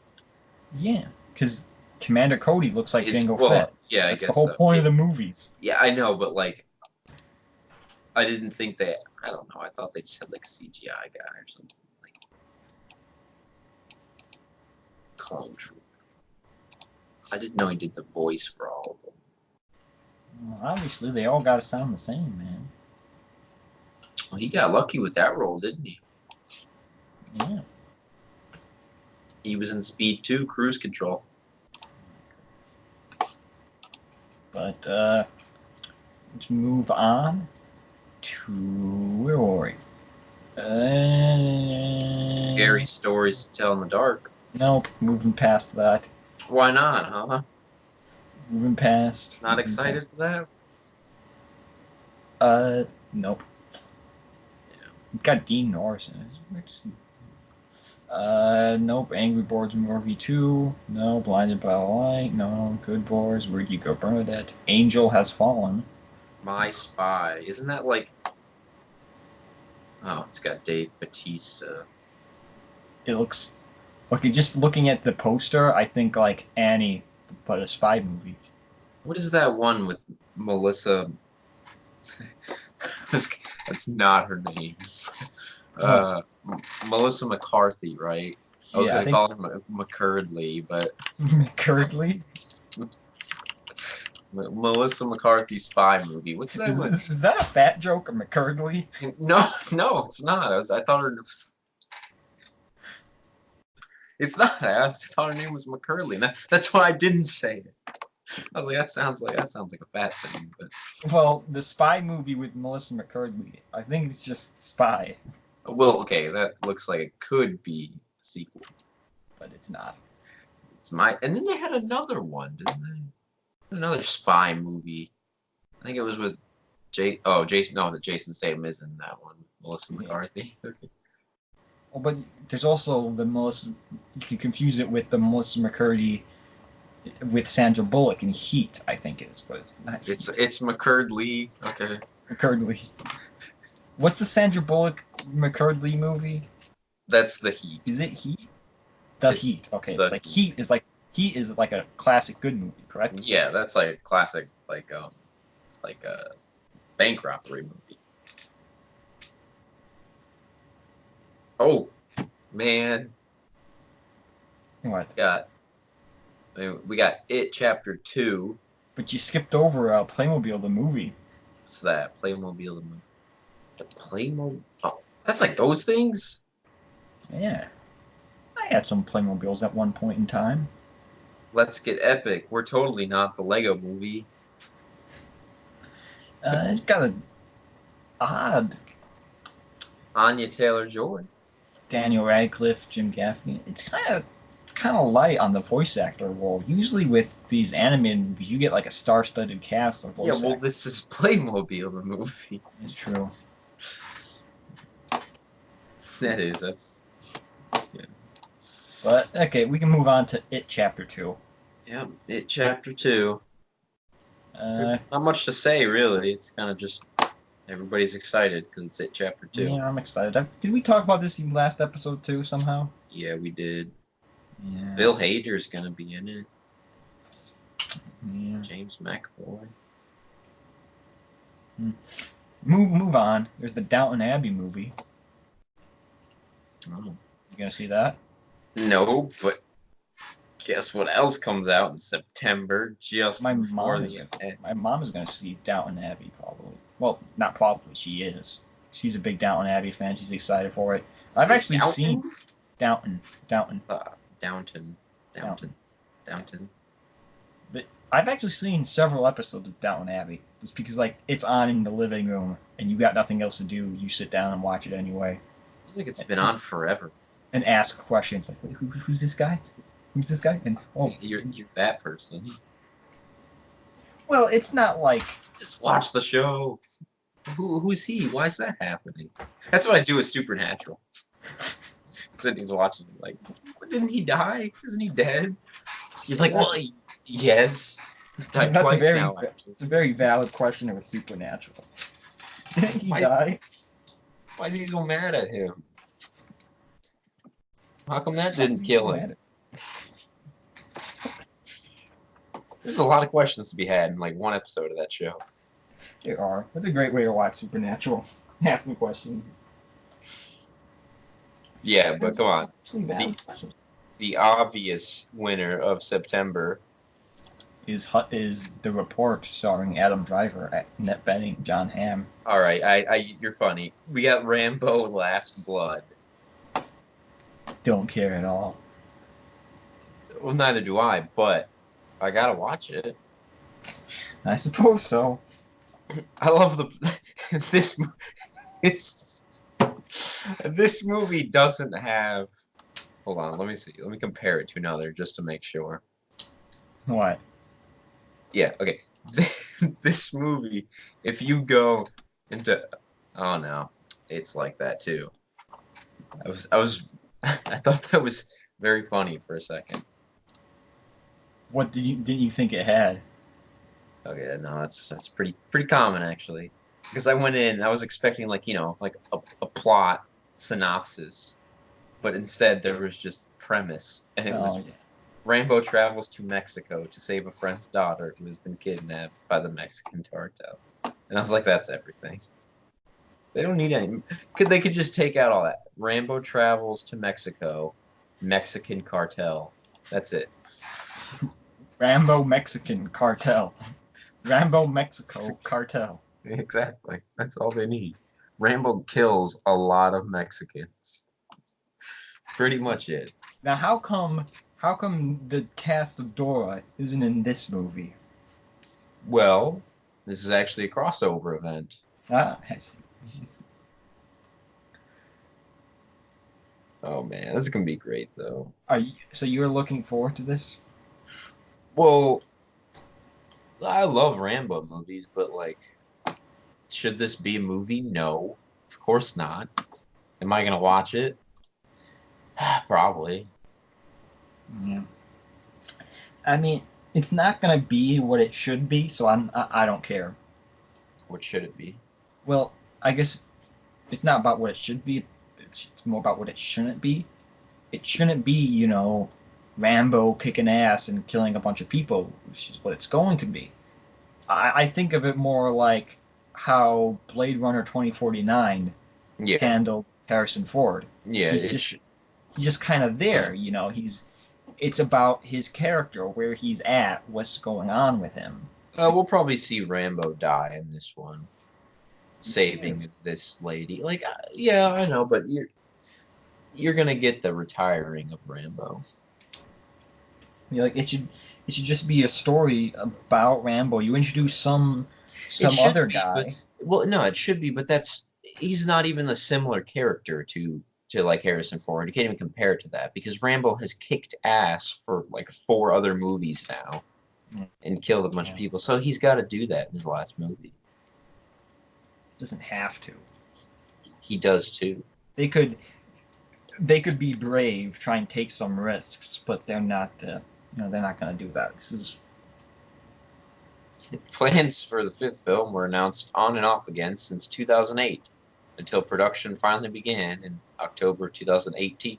Yeah, because Commander Cody looks like Jango Fett. Yeah, that's the whole point of the movies. Yeah, I know, but like, I didn't think they. I don't know. I thought they just had like a CGI guy or something like Clone Trooper. I didn't know he did the voice for all of them. Well, obviously, they all got to sound the same, man. Well, he got lucky with that role, didn't he? Yeah. He was in Speed 2, Cruise Control. But let's move on to where were we? Scary stories to tell in the dark. Nope, moving past that. Why not, huh? Moving past. Not moving excited past. for that? Nope. Yeah. We've got Dean Norris in it. Weird to see. Nope. Angry Birds movie 2. No. Blinded by the Light. No. Good Boys. Where'd you go, Bernadette? Angel Has Fallen. My Spy. Isn't that like... Oh, it's got Dave Bautista. It looks. Okay, just looking at the poster, I think like Annie, but a spy movie. What is that one with Melissa? That's not her name. Melissa McCarthy, right? I was Yeah, I gonna think call her McCurdley, but Currently. Melissa McCarthy spy movie. What's that one? Is that a fat joke or McCurdley? No, no, it's not. I thought her. It's not. I thought her name was McCurley. That's why I didn't say it. I was like, that sounds like a fat thing. But Well, the spy movie with Melissa McCurdley. I think it's just Spy, well, okay, that looks like it could be a sequel. but it's not. It's my. And then they had another one, didn't they? Another spy movie. I think it was with Jason. No, that Jason Statham is in that one. Melissa McCarthy. Okay. Oh, but there's also the Melissa. You can confuse it with the Melissa McCurdy with Sandra Bullock in Heat. I think it is, but it's not. It's McCurdley. Okay. McCurdley. What's the Sandra Bullock McCurdley movie? That's The Heat. Is it Heat? The It's Heat. Okay, The it's like Heat is like a classic good movie, correct? Yeah, that's like a classic, like a bank robbery movie. Oh, man, What? we got It Chapter 2. But you skipped over Playmobil the movie. What's that? Playmobil the movie. The Playmobil. Oh, that's like those things. Yeah, I had some Playmobiles at one point in time. Let's Get Epic. We're totally not the Lego movie. It's got a odd Anya Taylor-Joy. Daniel Radcliffe, Jim Gaffney. It's kind of light on the voice actor role. Usually with these animated movies, you get like a star-studded cast of voice Yeah, well, actors. this is Playmobil the movie. It's true. That's. But okay, we can move on to It Chapter 2. Yep, It Chapter 2. Uh, Not much to say, really. It's kind of just everybody's excited because it's It Chapter 2. yeah, I'm excited. Did we talk about this in last episode too somehow? Yeah, we did. Yeah. Bill Hader's gonna be in it. Yeah. James McAvoy. Move on. There's the Downton Abbey movie. Oh. You gonna see that? No, but guess what else comes out in September? Just My before mom the event. My mom is gonna see Downton Abbey probably. Well, not probably. She is. She's a big Downton Abbey fan. She's excited for it. I've actually seen Downton. Downton. But I've actually seen several episodes of Downton Abbey. Just because like it's on in the living room and you got nothing else to do, you sit down and watch it anyway. I think it's been on forever. And ask questions like, wait, who's this guy? Who's this guy? And you're that person. Well, it's not like just watch the show. Who's he? Why is that happening? That's what I do with Supernatural. Sydney's watching, like, didn't he die? Isn't he dead? He's like, well, yes. Died twice now. It's a very valid question with Supernatural. Didn't he die? Why is he so mad at him? How come that didn't kill him? There's a lot of questions to be had in like one episode of that show. There are. That's a great way to watch Supernatural. Asking questions. Yeah, but come on. Actually, valid questions. The obvious winner of September. Is The Report starring Adam Driver, Annette Bening, John Hamm. All right, you're funny. We got Rambo: Last Blood. Don't care at all. Well, neither do I, but I gotta watch it. I suppose so. I love the this it's this movie doesn't have. Hold on, let me see. Let me compare it to another just to make sure. What? Yeah, okay. This movie, if you go into, oh no, it's like that too. I was, I thought that was very funny for a second. What didn't you think it had? Okay, no, that's pretty common actually. Because I went in, I was expecting like like a plot synopsis, but instead there was just premise, and it was Oh, yeah. Rambo travels to Mexico to save a friend's daughter who has been kidnapped by the Mexican cartel. And I was like, that's everything. They don't need any. They could just take out all that. Rambo travels to Mexico, Mexican cartel. That's it. Rambo Mexican cartel. Rambo Mexico cartel. Exactly. That's all they need. Rambo kills a lot of Mexicans. Pretty much it. Now, how come the cast of Dora isn't in this movie? Well, this is actually a crossover event. Ah, Oh man, this is gonna be great though. so you're looking forward to this? Well, I love Rambo movies, but like, should this be a movie? No, of course not. Am I gonna watch it? Probably. Yeah. I mean, it's not gonna be what it should be, so I don't care. What should it be? Well, I guess it's not about what it should be. It's more about what it shouldn't be. It shouldn't be, Rambo kicking ass and killing a bunch of people, which is what it's going to be. I think of it more like how Blade Runner 2049 Yeah, handled Harrison Ford. yeah. He's just he's just kind of there, it's about his character, where he's at, what's going on with him. We'll probably see Rambo die in this one, saving this lady. Like, yeah, I know, but you're gonna get the retiring of Rambo. Like it should just be a story about Rambo. You introduce It some should other be, but guy. well, no, it should be, but he's not even a similar character to like Harrison Ford. You can't even compare it to that because Rambo has kicked ass for like 4 other movies now Yeah. and killed a bunch of people. So he's got to do that in his last movie. Doesn't have to. He does too. They could be brave, try and take some risks, but they're not. They're not going to do that. This is Plans for the 5th film were announced on and off again since 2008 until production finally began in October 2018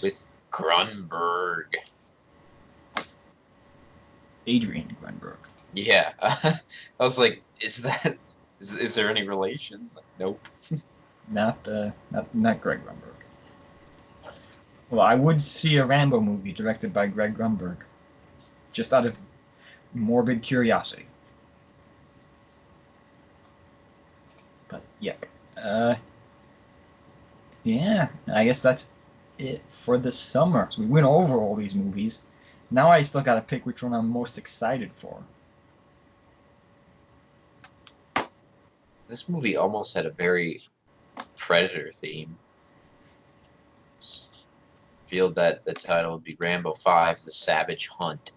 with Grunberg. Adrian Grunberg. Yeah, I was like, is there any relation? Like, nope. Not Greg Grunberg. Well, I would see a Rambo movie directed by Greg Grunberg, just out of morbid curiosity. But yep. Yeah, I guess that's it for the summer. So we went over all these movies. Now I still gotta pick which one I'm most excited for. This movie almost had a very Predator theme. Feel that the title would be Rambo 5: The Savage Hunt.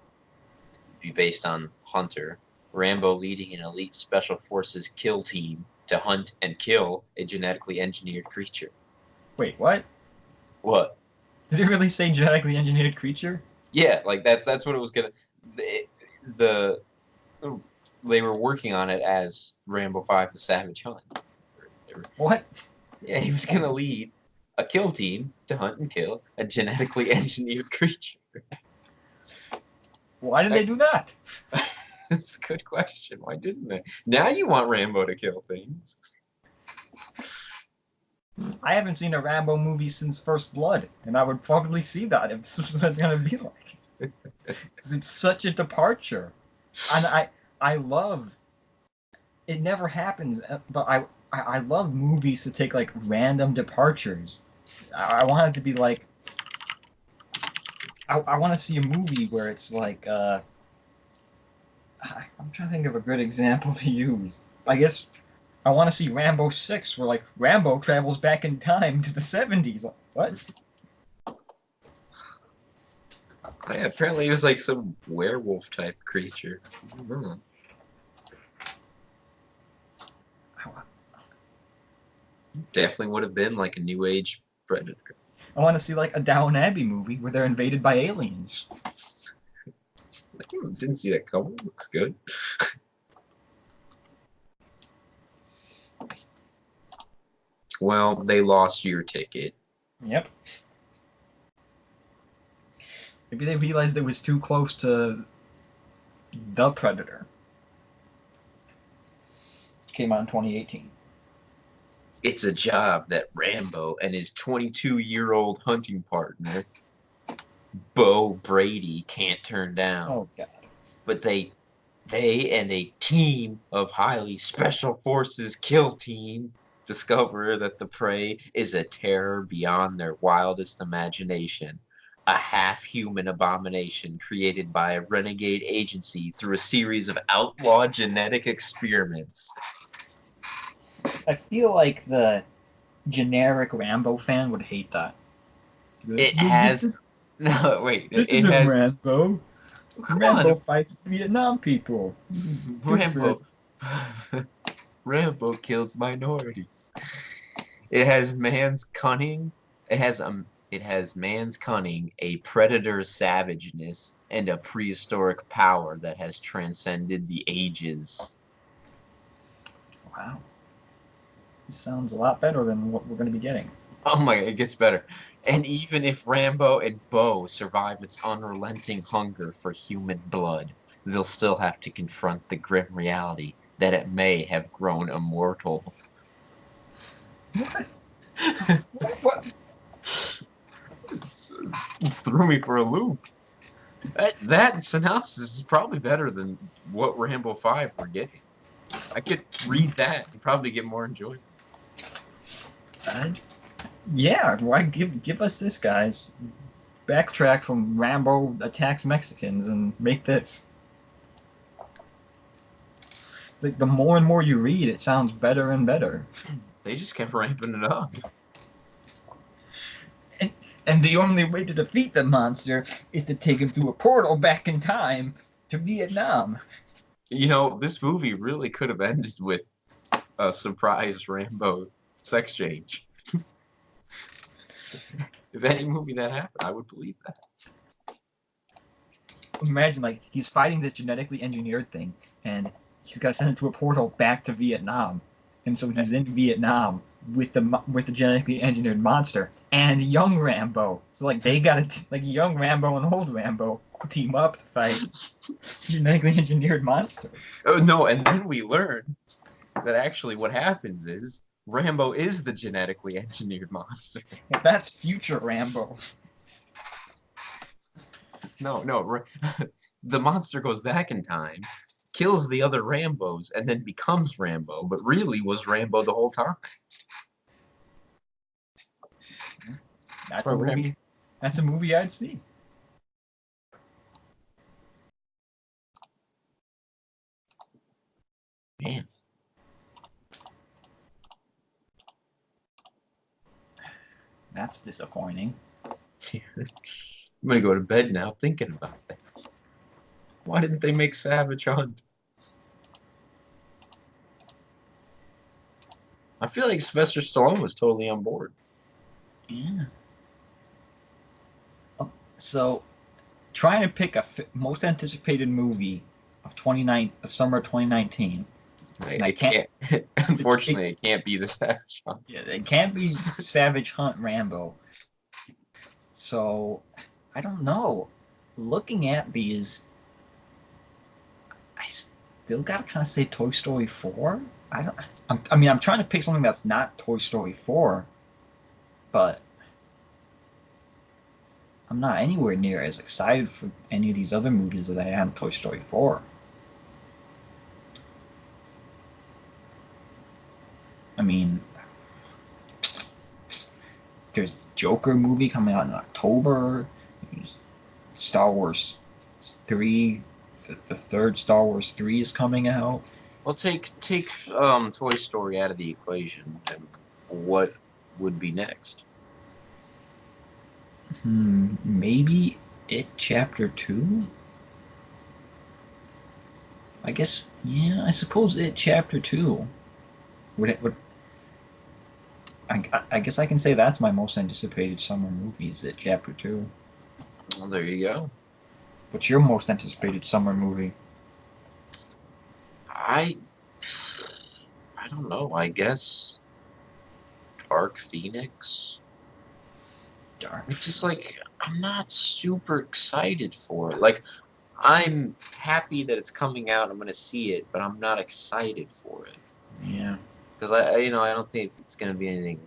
It'd be based on Hunter, Rambo leading an elite special forces kill team to hunt and kill a genetically engineered creature. Wait, what? What? Did it really say genetically engineered creature? Yeah, like that's what it was gonna. The they were working on it as Rambo 5: The Savage Hunt. What? Yeah, he was gonna lead a kill team to hunt and kill a genetically engineered creature. Why did they do that? That's a good question. Why didn't they? Now you want Rambo to kill things. I haven't seen a Rambo movie since First Blood, and I would probably see that if this was what it's gonna be like. 'Cause it's such a departure, and I love. It never happens, but I love movies to take like random departures. I want it to be like. I want to see a movie where it's like. I'm trying to think of a good example to use. I guess I want to see Rambo 6, where like Rambo travels back in time to the 70s. What? Yeah, apparently he was like some werewolf type creature. I don't know. Definitely would have been like a new age predator. I want to see like a Downton Abbey movie where they're invaded by aliens. Didn't see that coming. Looks good. Well, they lost your ticket. Yep. Maybe they realized it was too close to The Predator. Came out in 2018. It's a job that Rambo and his 22-year-old hunting partner, Bo Brady, can't turn down. Oh god. But they and a team of highly special forces kill team discover that the prey is a terror beyond their wildest imagination. A half-human abomination created by a renegade agency through a series of outlaw genetic experiments. I feel like the generic Rambo fan would hate that. It has no wait. This It isn't has Rambo. come Rambo on, fights Vietnam people. Rambo. Rambo kills minorities. It has man's cunning. It has man's cunning, a predator's savageness, and a prehistoric power that has transcended the ages. Wow. This sounds a lot better than what we're going to be getting. Oh my, it gets better. And even if Rambo and Bo survive its unrelenting hunger for human blood, they'll still have to confront the grim reality that it may have grown immortal. What? What? Threw me for a loop. That synopsis is probably better than what Rambo 5 we're getting. I could read that and probably get more enjoyment. Yeah, why give us this, guys? Backtrack from Rambo attacks Mexicans and make this. It's like the more and more you read, it sounds better and better. They just kept ramping it up. And the only way to defeat the monster is to take him through a portal back in time to Vietnam. You know, this movie really could have ended with a surprise Rambo sex change. If any movie that happened, I would believe that. Imagine, like, he's fighting this genetically engineered thing, and he's got sent into a portal back to Vietnam. And so he's in Vietnam with the genetically engineered monster and young Rambo. So like they got to like young Rambo and old Rambo team up to fight genetically engineered monster. Oh no! And then we learn that actually what happens is Rambo is the genetically engineered monster. That's future Rambo. No, the monster goes back in time, kills the other Rambos, and then becomes Rambo, but really was Rambo the whole time. That's a movie. That's a movie I'd see. Man. That's disappointing. I'm gonna go to bed now thinking about that. Why didn't they make Savage Hunt? I feel like Sylvester Stallone was totally on board. Yeah. So, trying to pick a most anticipated movie of summer 2019. I can't. Unfortunately, it can't be the Savage Hunt. Yeah, it can't be Savage Hunt Rambo. So, I don't know. Looking at these, Still gotta kind of say Toy Story 4. I don't. I mean, I'm trying to pick something that's not Toy Story 4, but I'm not anywhere near as excited for any of these other movies that I am Toy Story 4. I mean, there's Joker movie coming out in October. There's Star Wars 3, the third Star Wars 3 is coming out. Well, take Toy Story out of the equation, and what would be next? Maybe It Chapter 2? I guess, yeah, I suppose It Chapter 2. Would I guess I can say that's my most anticipated summer movie, is It Chapter 2. Well, there you go. What's your most anticipated summer movie? I don't know. I guess Dark Phoenix. Dark. It's just like I'm not super excited for it. Like I'm happy that it's coming out. I'm gonna see it, but I'm not excited for it Yeah. because I don't think it's gonna be anything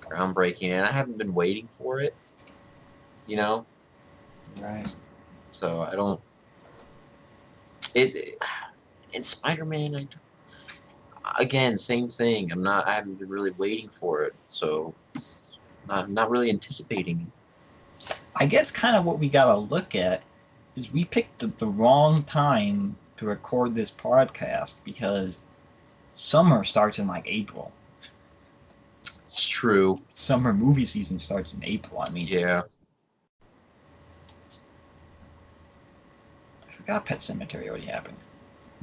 groundbreaking, and I haven't been waiting for it. You know, Right. so I don't. It in Spider-Man, again, same thing. I haven't been really waiting for it, so not really anticipating it. I guess kind of what we gotta look at is we picked the wrong time to record this podcast because summer starts in like April. It's true. Summer movie season starts in April. I mean, Yeah. I forgot Pet Cemetery already happened.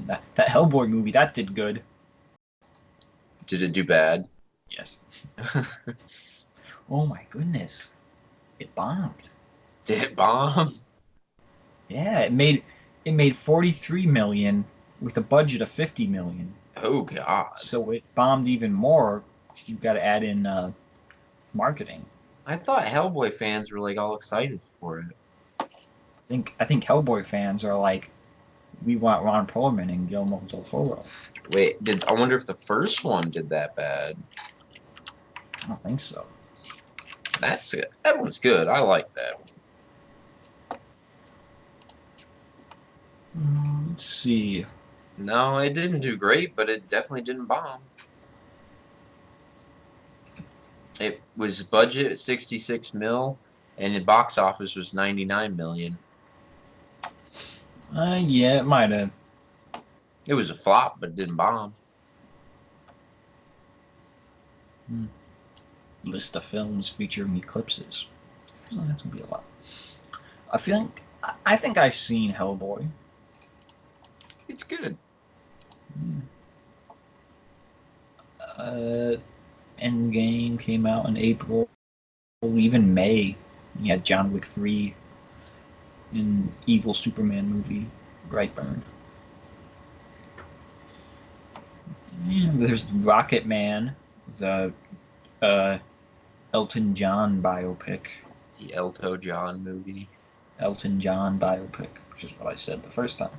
That Hellboy movie that did good. Did it do bad? Yes. Oh my goodness, it bombed. Did it bomb? Yeah, it made 43 million with a budget of 50 million. Oh God. So it bombed even more. You've got to add in marketing. I thought Hellboy fans were like all excited for it. I think Hellboy fans are like, we want Ron Perlman and Guillermo del Toro. Wait, I wonder if the first one did that bad? I don't think so. That's it. That one's good. I like that one. Let's see. No, it didn't do great, but it definitely didn't bomb. It was budget 66 mil, and the box office was 99 million. Yeah, it might have. It was a flop, but it didn't bomb. List of films featuring eclipses. That's gonna be a lot. I think I've seen Hellboy. It's good. Endgame came out in April. Even May, you had John Wick 3 and Evil Superman movie, Brightburn. Yeah, there's Rocket Man, the Elton John biopic. The Elton John movie. Elton John biopic, which is what I said the first time.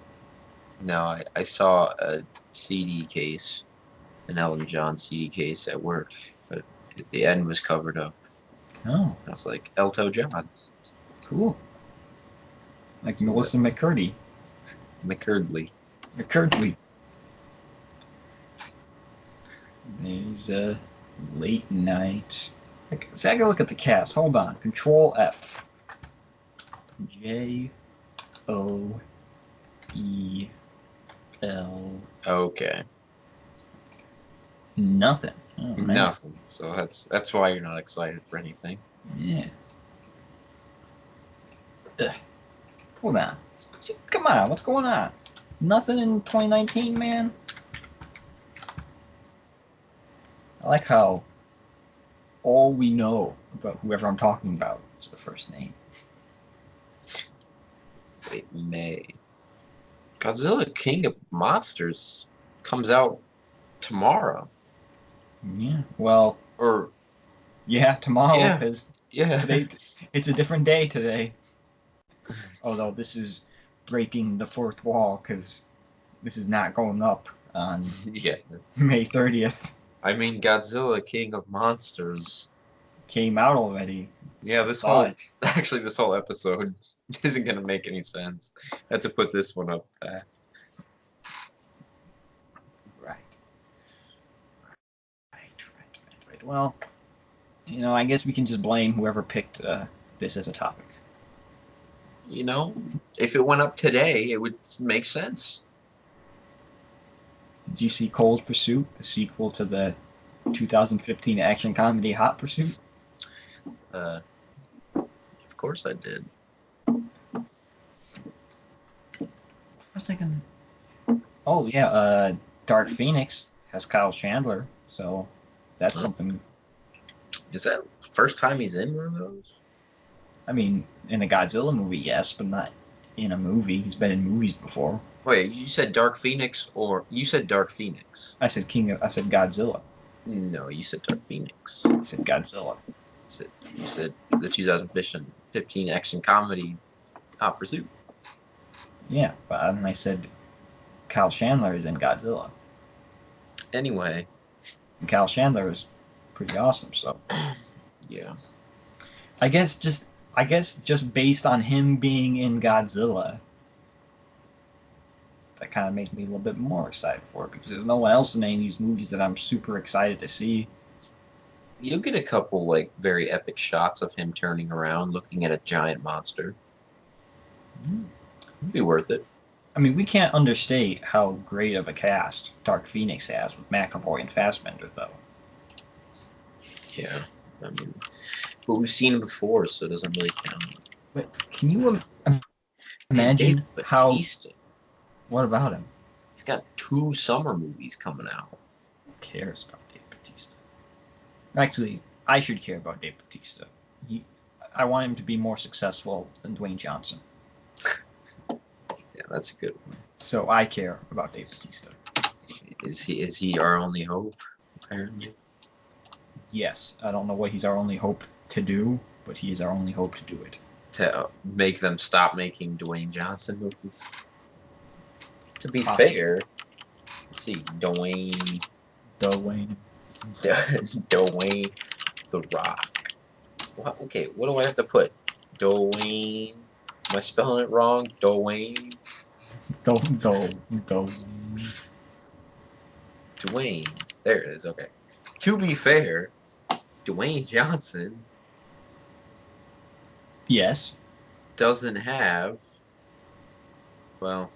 No, I saw a CD case, an Elton John CD case at work, but the end was covered up. Oh, I was like, Elton John. cool. Like So Melissa McCurdy. McCurdley. McCurdy. There's Late Night. So I gotta look at the cast. Hold on. Control F. J O E L. Okay. Nothing. Oh, man. Nothing. So that's why you're not excited for anything. Yeah. Ugh. Hold on. Come on. What's going on? Nothing in 2019, man. I like how all we know about whoever I'm talking about is the first name. Wait, May. Godzilla King of Monsters comes out tomorrow. Yeah. Well, Or yeah, tomorrow Yeah. because yeah. today it's a different day today. Although this is breaking the fourth wall because this is not going up on Yeah. May 30th. I mean, Godzilla, King of Monsters. Came out already. Yeah, I this saw whole it. actually this whole episode isn't gonna make any sense. I have to put this one up fast. Right. Right. Well, I guess we can just blame whoever picked this as a topic. You know, if it went up today, it would make sense. Did you see Cold Pursuit, the sequel to the 2015 action comedy Hot Pursuit? Of course I did. I was thinking, oh yeah, Dark Phoenix has Kyle Chandler, so that's something. Is that the first time he's in one of those? I mean, in a Godzilla movie, yes, but not in a movie. He's been in movies before. Wait, you said Dark Phoenix or you said Dark Phoenix? I said Godzilla. No, you said Dark Phoenix. I said Godzilla. You said the 2015 action comedy Hot Pursuit. Yeah, but I said Kyle Chandler is in Godzilla. Anyway. And Kyle Chandler is pretty awesome, so. Yeah. I guess just based on him being in Godzilla, that kind of makes me a little bit more excited for it, because there's no one else in any of these movies that I'm super excited to see. You'll get a couple like very epic shots of him turning around, looking at a giant monster. It'd be worth it. I mean, we can't understate how great of a cast Dark Phoenix has with McAvoy and Fassbender, though. Yeah, I mean, but we've seen him before, so it doesn't really count. But can you imagine how? Bautista. What about him? He's got 2 summer movies coming out. Who cares about Dave Bautista? Actually, I should care about Dave Bautista. I want him to be more successful than Dwayne Johnson. Yeah, that's a good one. So I care about Dave Bautista. Is he our only hope? Apparently. Yes, I don't know what he's our only hope to do, but he is our only hope to do it. To make them stop making Dwayne Johnson movies. To be Possibly. fair, let's see, Dwayne The Rock. Okay, what do I have to put? Dwayne. Am I spelling it wrong? Dwayne. Dwayne. There it is. Okay. To be fair, Dwayne Johnson. Yes. Doesn't have. Well.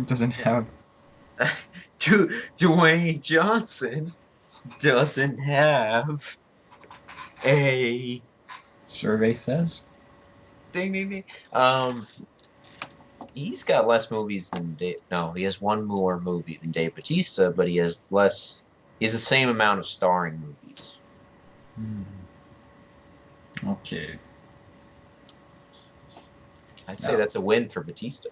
Doesn't have. Dwayne Johnson doesn't have a Survey says. ding ding ding. He's got less movies than Dave. No, he has one more movie than Dave Bautista, but he has less. He has the same amount of starring movies. Okay. I'd say that's a win for Bautista.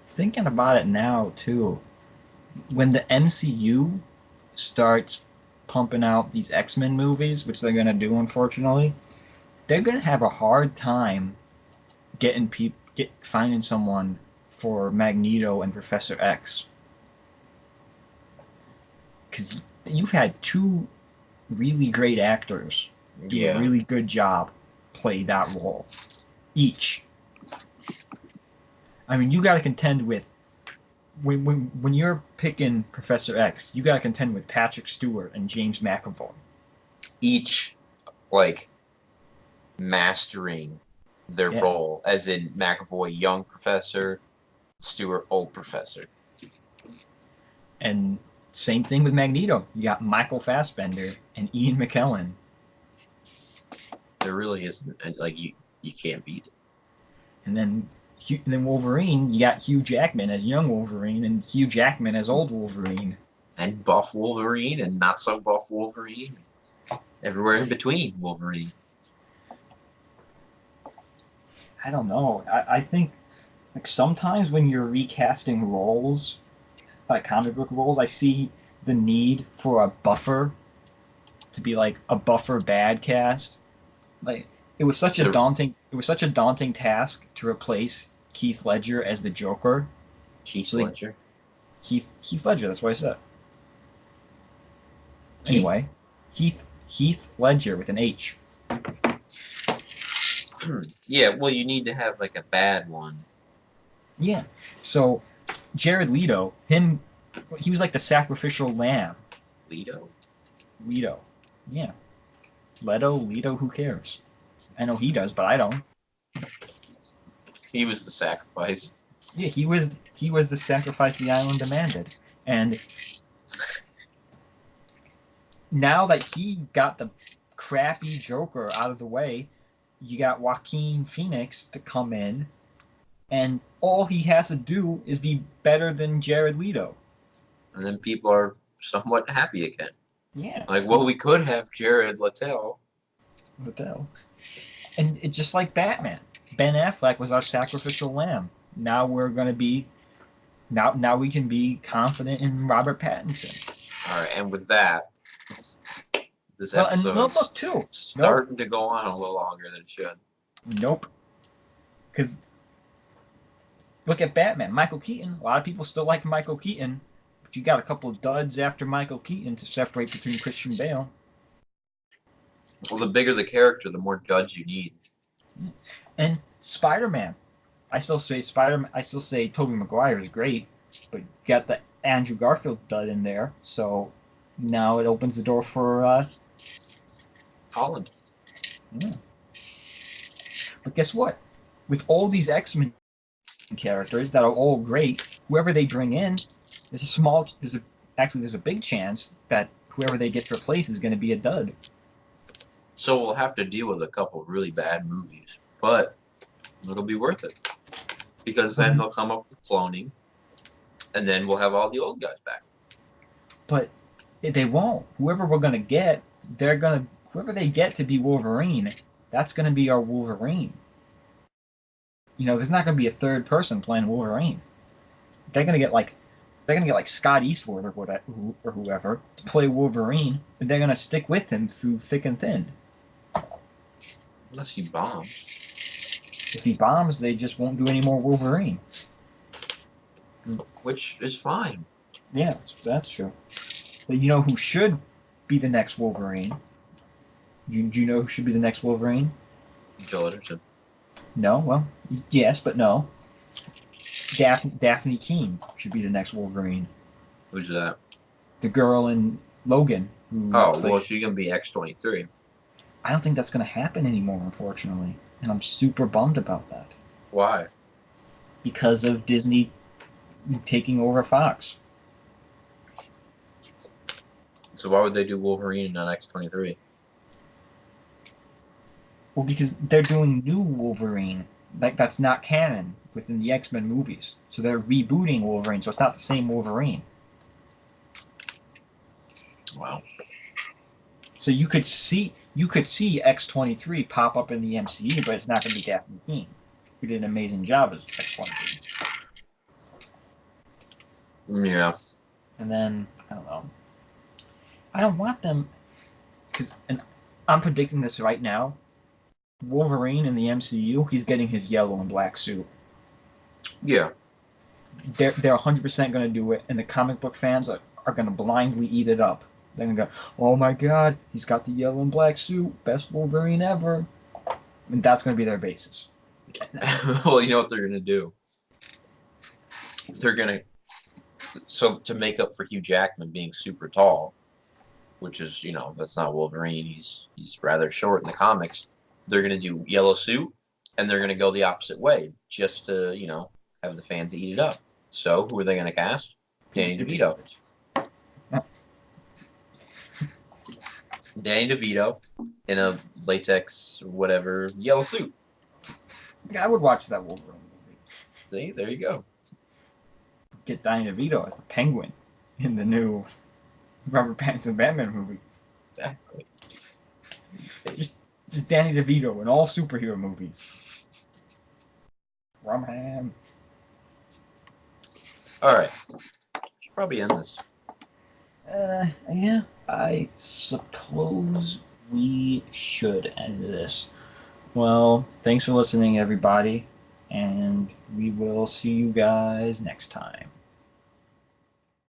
Thinking about it now too, when the MCU starts pumping out these X-Men movies, which they're gonna do, unfortunately, they're gonna have a hard time finding someone for Magneto and Professor X, because you've had 2 really great actors do a really good job play that role each. I mean, you got to contend with when you're picking Professor X, you got to contend with Patrick Stewart and James McAvoy. Each, like, mastering their role, as in McAvoy, young professor, Stewart, old professor. And same thing with Magneto. You got Michael Fassbender and Ian McKellen. There really isn't, like, you can't beat it. And then Wolverine, you got Hugh Jackman as young Wolverine and Hugh Jackman as old Wolverine. And buff Wolverine and not so buff Wolverine. Everywhere in between Wolverine. I don't know. I think, like, sometimes when you're recasting roles, like comic book roles, I see the need for a buffer to be like a buffer bad cast. Like, it was such a daunting task to replace Heath Ledger as the Joker. Heath Ledger. Heath Ledger. That's what I said. Keith? Anyway, Heath Ledger with an H. Yeah, well, you need to have like a bad one. Yeah. So Jared Leto, he was like the sacrificial lamb. Leto? Leto. Yeah. Leto, who cares? I know he does, but I don't. He was the sacrifice. Yeah, he was the sacrifice the island demanded. And now that he got the crappy Joker out of the way, you got Joaquin Phoenix to come in, and all he has to do is be better than Jared Leto. And then people are somewhat happy again. Yeah. Like, well, we could have Jared Leto. What the hell? And it's just like Batman. Ben Affleck was our sacrificial lamb. Now we're gonna be now we can be confident in Robert Pattinson. All right, and with that, this Well, and episode Notebook too. starting to go on a little longer than it should. Nope. Because look at Batman. Michael Keaton. A lot of people still like Michael Keaton, but you got a couple of duds after Michael Keaton to separate between Christian Bale. Well, the bigger the character, the more duds you need. And Spider-Man. I still say Tobey Maguire is great, but you got the Andrew Garfield dud in there, so now it opens the door for Holland. Yeah. But guess what? With all these X-Men characters that are all great, whoever they bring in, there's a big chance that whoever they get to replace is going to be a dud. So we'll have to deal with a couple of really bad movies, but it'll be worth it. Because then they'll come up with cloning, and then we'll have all the old guys back. But they won't. Whoever we're going to get, whoever they get to be Wolverine, that's going to be our Wolverine. You know, there's not going to be a third person playing Wolverine. They're going to get like Scott Eastwood or whoever to play Wolverine, and they're going to stick with him through thick and thin. Unless he bombs. If he bombs, they just won't do any more Wolverine. Which is fine. Yeah, that's true. But you know who should be the next Wolverine? Do you know who should be the next Wolverine? Joel Edgerton. No? Well, yes, but no. Daphne Keane should be the next Wolverine. Who's that? The girl in Logan. Well, she's going to be X-23. I don't think that's going to happen anymore, unfortunately. And I'm super bummed about that. Why? Because of Disney taking over Fox. So why would they do Wolverine and not X-23? Well, because they're doing new Wolverine. That's not canon within the X-Men movies. So they're rebooting Wolverine, so it's not the same Wolverine. Wow. So you could see X-23 pop up in the MCU, but it's not going to be Daphne Keane, who did an amazing job as X-23. Yeah. And then, I don't know. I don't want them, and I'm predicting this right now, Wolverine in the MCU, he's getting his yellow and black suit. Yeah. They're 100% going to do it, and the comic book fans are going to blindly eat it up. They're going to go, oh my god, he's got the yellow and black suit, best Wolverine ever. And that's going to be their basis. Well, you know what they're going to do? They're going to... So, to make up for Hugh Jackman being super tall, which is, you know, that's not Wolverine, he's rather short in the comics, they're going to do yellow suit, and they're going to go the opposite way, just to, you know, have the fans eat it up. So, who are they going to cast? Danny DeVito. Danny DeVito in a latex, whatever, yellow suit. I would watch that Wolverine movie. See, there you go. Get Danny DeVito as the Penguin in the new Robert Pattinson Batman movie. Exactly. Just Danny DeVito in all superhero movies. Rumham. All right. Should probably end this. Yeah, I suppose we should end this. Well, thanks for listening, everybody, and we will see you guys next time.